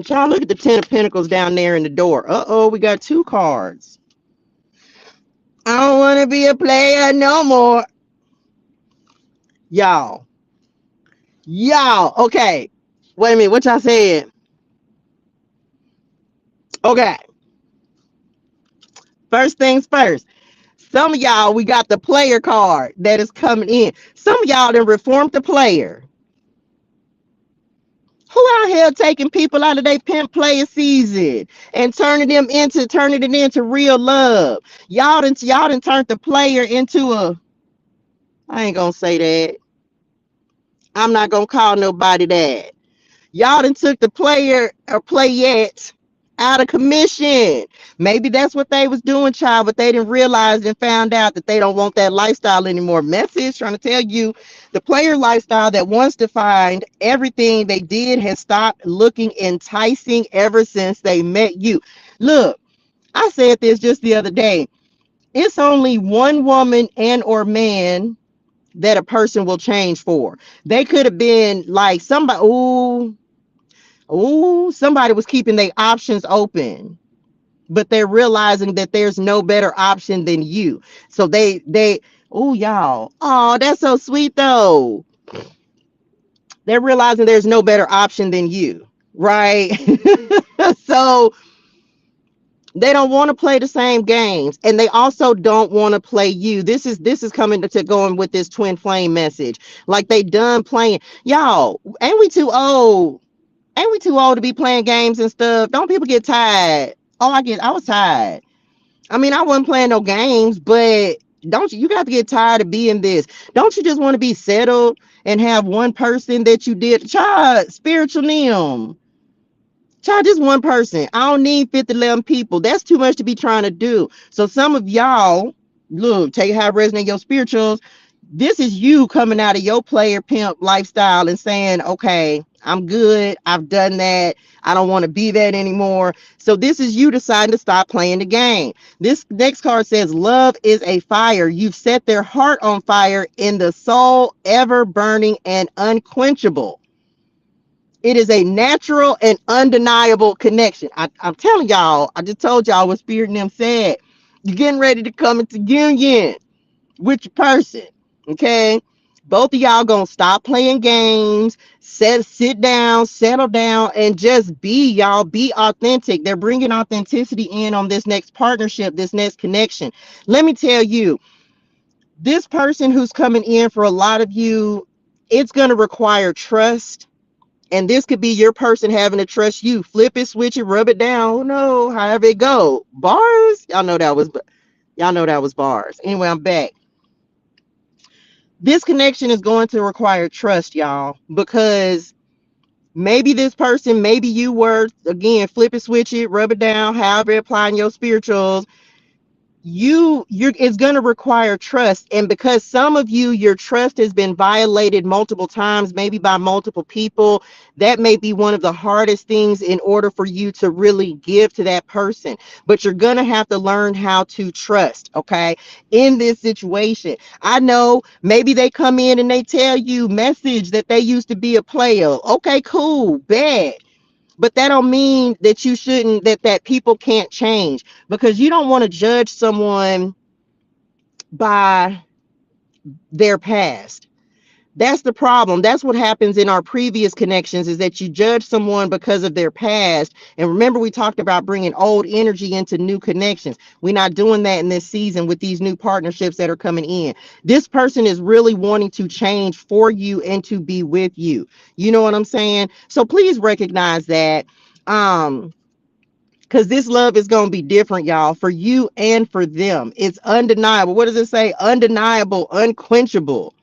Y'all look at the 10 of Pentacles down there in the door. Uh-oh, we got 2 cards. I don't want to be a player no more. Y'all, okay. Wait a minute, what y'all said? Okay. First things first. Some of y'all, we got the player card that is coming in. Some of y'all done reformed the player. Who out here taking people out of their pimp player season and turning it into real love? Y'all done turned the player into a, I ain't gonna say that. I'm not gonna call nobody that. Y'all done took the player or playette out of commission. Maybe that's what they was doing, child, but they didn't realize and found out that they don't want that lifestyle anymore. Message trying to tell you, the player lifestyle that wants to find everything they did has stopped looking enticing ever since they met you. Look, I said this just the other day. It's only one woman and or man that a person will change for. They could have been like somebody, somebody was keeping their options open, but they're realizing that there's no better option than you. So y'all, oh, that's so sweet though. They're realizing there's no better option than you, right? So they don't want to play the same games, and they also don't want to play you. This is coming to going with this twin flame message. Like, they done playing. Y'all, ain't we too old? Ain't we too old to be playing games and stuff? Don't people get tired? Oh, I was tired. I mean, I wasn't playing no games, but don't you got to get tired of being this? Don't you just want to be settled and have one person that you did? Child, spiritual Neum. Child, just one person. I don't need 50, 11 people. That's too much to be trying to do. So some of y'all, look, take how it resonate your spirituals. This is you coming out of your player pimp lifestyle and saying, okay, I'm good. I've done that. I don't want to be that anymore. So this is you deciding to stop playing the game. This next card says, love is a fire. You've set their heart on fire in the soul, ever burning and unquenchable. It is a natural and undeniable connection. I'm telling y'all, I just told y'all what Spirit and them said. You're getting ready to come into union with your person. Okay. Both of y'all gonna stop playing games, sit down, settle down, and just be y'all. Be authentic. They're bringing authenticity in on this next partnership, this next connection. Let me tell you, this person who's coming in for a lot of you, it's gonna require trust. And this could be your person having to trust you. Flip it, switch it, rub it down. Oh no, however it go. Bars? Y'all know that was bars. Anyway, I'm back. This connection is going to require trust, y'all, because maybe this person, maybe you were, again, flip it, switch it, rub it down, however applying your spirituals, you're it's going to require trust. And because some of you, your trust has been violated multiple times, maybe by multiple people, that may be one of the hardest things in order for you to really give to that person. But you're going to have to learn how to trust, okay, in this situation. I know maybe they come in and they tell you message that they used to be a player. Okay, cool, bad. But that don't mean that you shouldn't, that people can't change, because you don't want to judge someone by their past. That's the problem. That's what happens in our previous connections, is that you judge someone because of their past. And remember, we talked about bringing old energy into new connections. We're not doing that in this season with these new partnerships that are coming in. This person is really wanting to change for you and to be with you. You know what I'm saying? So please recognize that. Because this love is going to be different, y'all, for you and for them. It's undeniable. What does it say? Undeniable, unquenchable.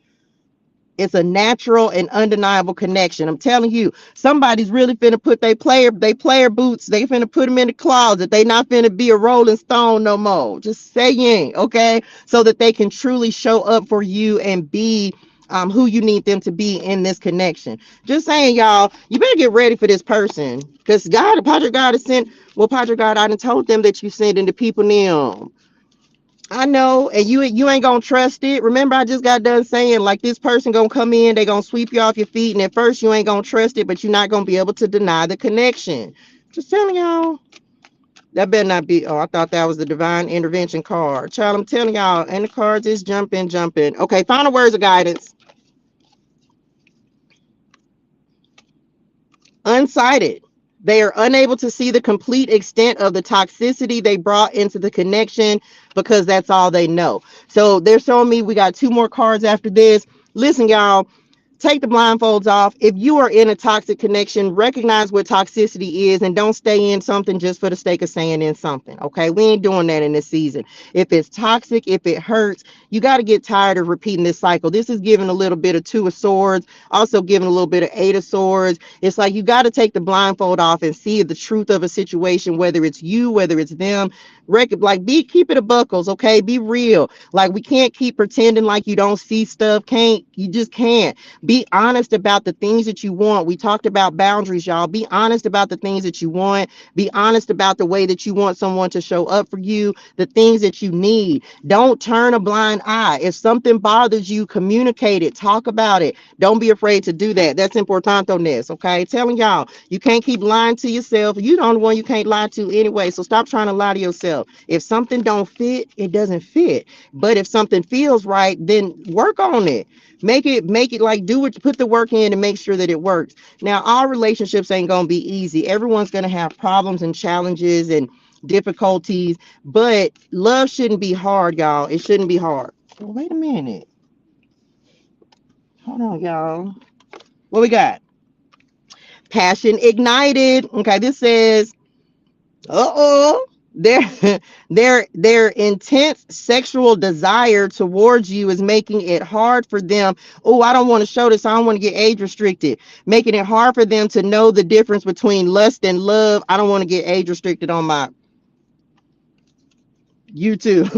It's a natural and undeniable connection. I'm telling you, somebody's really finna put they player boots. They finna put them in the closet. They not finna be a Rolling Stone no more. Just saying, okay, so that they can truly show up for you and be who you need them to be in this connection. Just saying, y'all, you better get ready for this person, because God, Padre God has sent. Well, Padre God, I done told them that you sent into people now. I know, and you ain't gonna trust it. Remember, I just got done saying, like, this person gonna come in, they gonna sweep you off your feet, and at first you ain't gonna trust it, but you're not gonna be able to deny the connection. Just telling y'all. That better not be. Oh, I thought that was the divine intervention card. Child, I'm telling y'all, and the cards is jumping, jumping. Okay, final words of guidance. Unsighted. They are unable to see the complete extent of the toxicity they brought into the connection, because that's all they know. So they're showing me we got two more cards after this. Listen, y'all, take the blindfolds off. If you are in a toxic connection, recognize what toxicity is and don't stay in something just for the sake of staying in something. Okay, we ain't doing that in this season. If it's toxic, if it hurts, you got to get tired of repeating this cycle. This is giving a little bit of Two of Swords, also giving a little bit of Eight of Swords. It's like you got to take the blindfold off and see the truth of a situation, whether it's you, whether it's them. Like, keep it a buckles, okay? Be real. Like, we can't keep pretending like you don't see stuff. You just can't. Be honest about the things that you want. We talked about boundaries, y'all. Be honest about the things that you want. Be honest about the way that you want someone to show up for you, the things that you need. Don't turn a blind eye. If something bothers you, communicate it. Talk about it. Don't be afraid to do that. That's important on this, okay? Telling y'all, you can't keep lying to yourself. You're the only one you can't lie to anyway, so stop trying to lie to yourself. If something don't fit, it doesn't fit. But if something feels right, then work on it. Make it like, put the work in and make sure that it works. Now, all relationships ain't gonna be easy. Everyone's gonna have problems and challenges and difficulties, but love shouldn't be hard, y'all. It shouldn't be hard. Oh, wait a minute. Hold on, y'all. What we got? Passion ignited. Okay, this says, uh-oh. Their their intense sexual desire towards you is making it hard for them. Oh, I don't want to show this. I don't want to get age restricted. Making it hard for them to know the difference between lust and love. I don't want to get age restricted on my YouTube.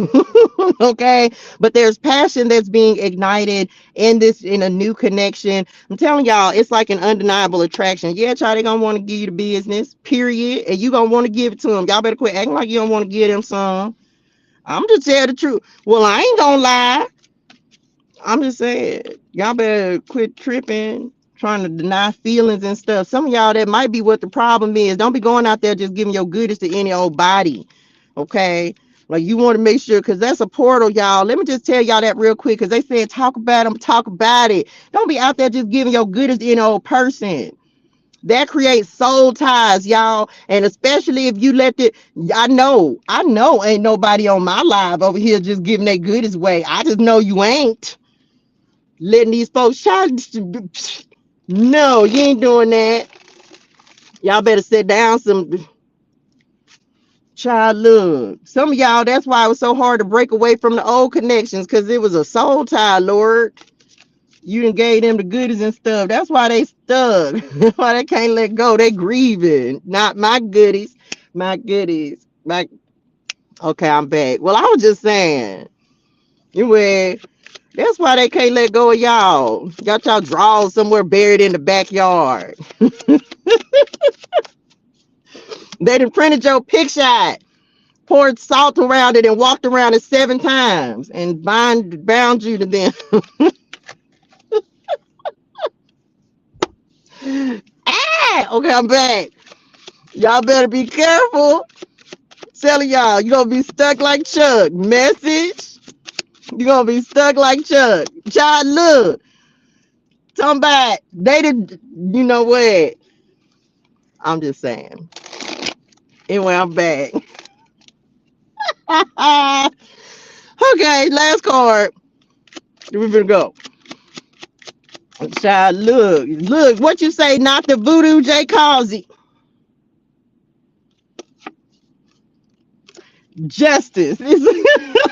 Okay, but there's passion that's being ignited in a new connection. I'm telling y'all, it's like an undeniable attraction. Yeah, child, they gonna want to give you the business, period, and you gonna want to give it to them. Y'all better quit acting like you don't want to give them some. I'm just telling the truth. Well, I ain't gonna lie. I'm just saying, y'all better quit tripping. trying to deny feelings and stuff. Some of y'all, that might be what the problem is. Don't be going out there just giving your goodies to any old body. Okay. Like, you want to make sure, because that's a portal, y'all. Let me just tell y'all that real quick, because they said talk about them, talk about it. Don't be out there just giving your goodies to any old person. That creates soul ties, y'all. And especially if you let it, I know ain't nobody on my live over here just giving their goodies away. I just know you ain't letting these folks try. No, you ain't doing that. Y'all better sit down some child. Look, some of y'all, that's why it was so hard to break away from the old connections, because it was a soul tie, Lord. You done gave them the goodies and stuff. That's why they stuck. That's why they can't let go. They grieving. Not my goodies. My goodies. My Okay, I'm back. Well, I was just saying. Anyway, that's why they can't let go of y'all. Got y'all drawers somewhere buried in the backyard. They done printed your picture, poured salt around it, and walked around it 7 times and bound you to them. Ah, okay, I'm back. Y'all better be careful. Telling y'all, you're gonna be stuck like Chuck. Message. You're gonna be stuck like Chuck. Child, look. Talking about they did, you know what? I'm just saying. Anyway, I'm back. Okay, last card. We're gonna go. Child, look, what you say, not the voodoo J. Causey. Justice. The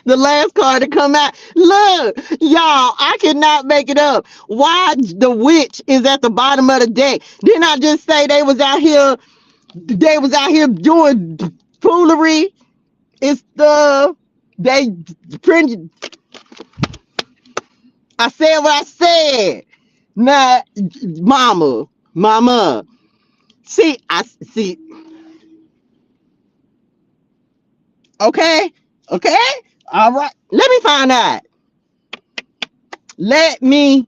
last card to come out. Look, y'all, I cannot make it up. Why the witch is at the bottom of the deck? Didn't I just say they was out here doing foolery? It's the they print. I said what I said. Nah, mama. See, I see. Okay, okay, all right. Let me find out. Let me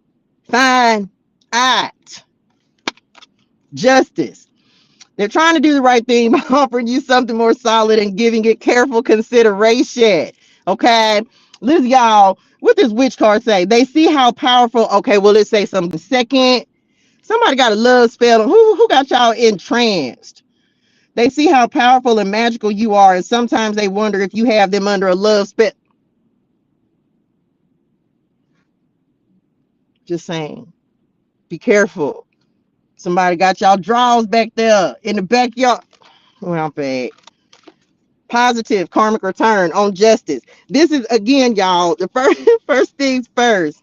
find out. Justice. They're trying to do the right thing by offering you something more solid and giving it careful consideration. Okay, listen, y'all. What does witch card say? They see how powerful. Okay, well, let's say something. Second, somebody got a love spell. Who got y'all entranced? They see how powerful and magical you are, and sometimes they wonder if you have them under a love spell. Just saying, be careful. Somebody got y'all drawers back there in the backyard. Well, bad. Positive karmic return on justice. This is, again, y'all, the first things first.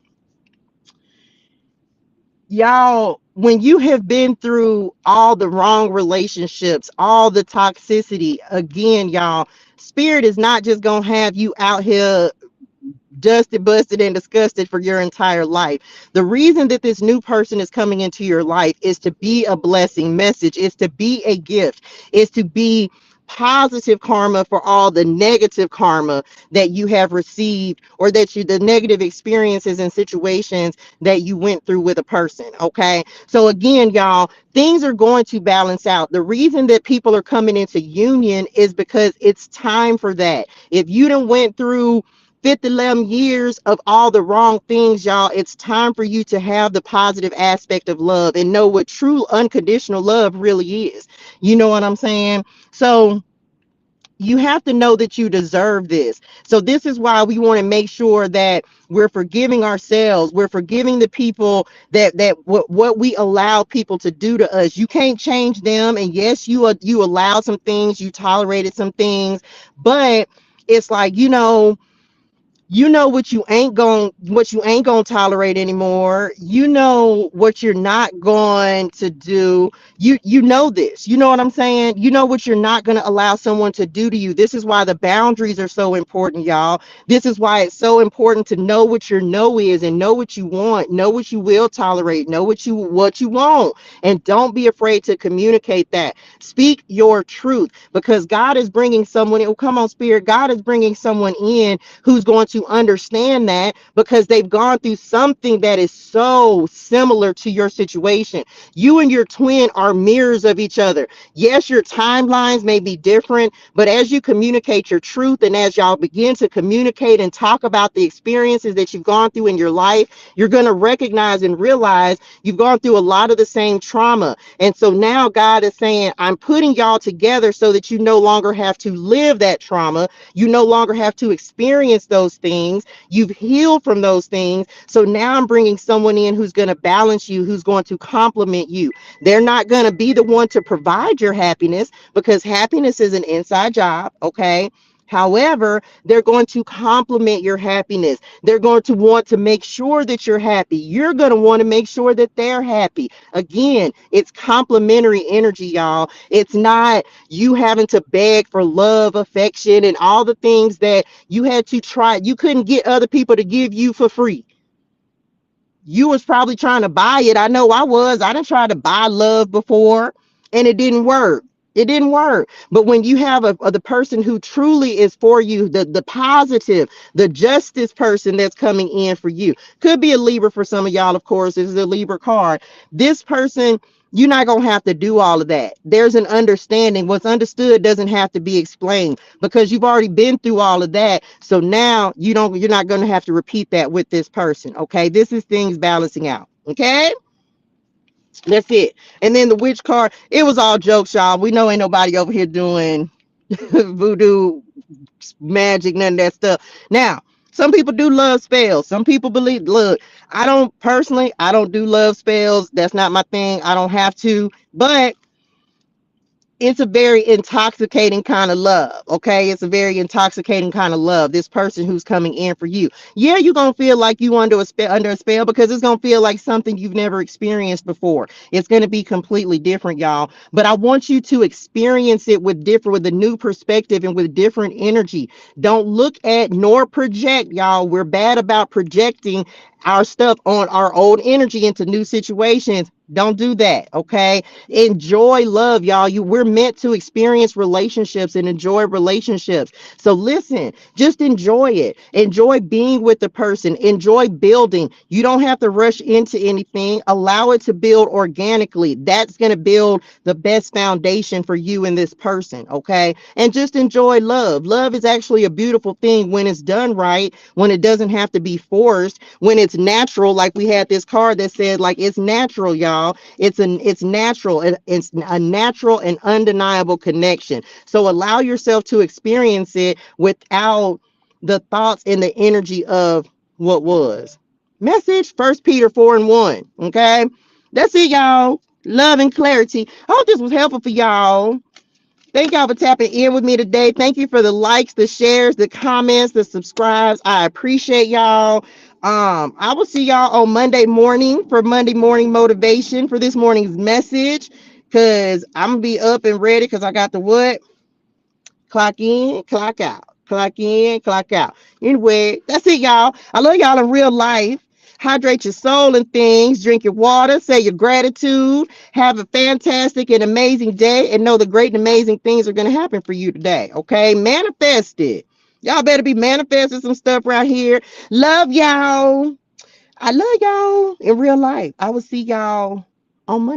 Y'all, when you have been through all the wrong relationships, all the toxicity, again, y'all, spirit is not just gonna have you out here dusted, busted, and disgusted for your entire life. The reason that this new person is coming into your life is to be a blessing message, is to be a gift, is to be positive karma for all the negative karma that you have received, or that the negative experiences and situations that you went through with a person. Okay, so again, y'all, things are going to balance out. The reason that people are coming into union is because it's time for that. If you done went through 50 years of all the wrong things, y'all, it's time for you to have the positive aspect of love and know what true unconditional love really is. You know what I'm saying? So you have to know that you deserve this. So this is why we want to make sure that we're forgiving ourselves. We're forgiving the people that what we allow people to do to us. You can't change them. And yes, you allowed some things, you tolerated some things, but it's like, what you ain't going to tolerate anymore. You know what you're not going to do. You know this. You know what I'm saying? You know what you're not going to allow someone to do to you. This is why the boundaries are so important, y'all. This is why it's so important to know what your no is, and know what you want, know what you will tolerate, know what you won't, and don't be afraid to communicate that. Speak your truth, because God is bringing someone in. Oh, come on, spirit. God is bringing someone in who's going to to understand that because they've gone through something that is so similar to your situation. You and your twin are mirrors of each other. Yes, your timelines may be different, but as you communicate your truth and as y'all begin to communicate and talk about the experiences that you've gone through in your life, you're going to recognize and realize you've gone through a lot of the same trauma. And so now God is saying, I'm putting y'all together so that you no longer have to live that trauma. You no longer have to experience those things. You've healed from those things. So now I'm bringing someone in who's going to balance you, who's going to complement you. They're not going to be the one to provide your happiness because happiness is an inside job. Okay. However, they're going to complement your happiness. They're going to want to make sure that you're happy. You're going to want to make sure that they're happy. Again, it's complementary energy, y'all. It's not you having to beg for love, affection, and all the things that you had to try. You couldn't get other people to give you for free. You was probably trying to buy it. I know I was. I didn't try to buy love before, and it didn't work. It didn't work. But when you have the person who truly is for you, the positive, the justice person that's coming in for you, could be a Libra for some of y'all, of course. This is a Libra card. This person, you're not going to have to do all of that. There's an understanding. What's understood doesn't have to be explained because you've already been through all of that. So now you're not going to have to repeat that with this person. Okay. This is things balancing out. Okay. That's it. And then the witch card, it was all jokes, y'all. We know ain't nobody over here doing voodoo, magic, none of that stuff. Now, some people do love spells. Some people believe, look, I don't do love spells. That's not my thing. I don't have to, but it's a very intoxicating kind of love. Okay. It's a very intoxicating kind of love. This person who's coming in for you. Yeah, you're gonna feel like you under a spell because it's gonna feel like something you've never experienced before. It's gonna be completely different, y'all. But I want you to experience it with a new perspective and with different energy. Don't look at nor project, y'all. We're bad about projecting our stuff on our old energy into new situations. Don't do that. Okay. Enjoy love, y'all. We're meant to experience relationships and enjoy relationships. So listen, just enjoy it. Enjoy being with the person. Enjoy building. You don't have to rush into anything. Allow it to build organically. That's going to build the best foundation for you and this person. Okay. And just enjoy love. Love is actually a beautiful thing when it's done right, when it doesn't have to be forced, when it's natural. Like we had this card that said, like, it's natural, y'all. It's natural. It's a natural and undeniable connection. So allow yourself to experience it without the thoughts and the energy of what was. Message 1 Peter 4:1. Okay. That's it, y'all. Love and clarity. I hope this was helpful for y'all. Thank y'all for tapping in with me today. Thank you for the likes, the shares, the comments, the subscribes. I appreciate y'all. I will see y'all on Monday morning for Monday morning motivation for this morning's message. Cause I'm gonna be up and ready because I got the what? Clock in, clock out. Clock in, clock out. Anyway, that's it, y'all. I love y'all in real life. Hydrate your soul and things. Drink your water. Say your gratitude. Have a fantastic and amazing day. And know the great and amazing things are going to happen for you today. Okay? Manifest it. Y'all better be manifesting some stuff right here. Love y'all. I love y'all in real life. I will see y'all on Monday.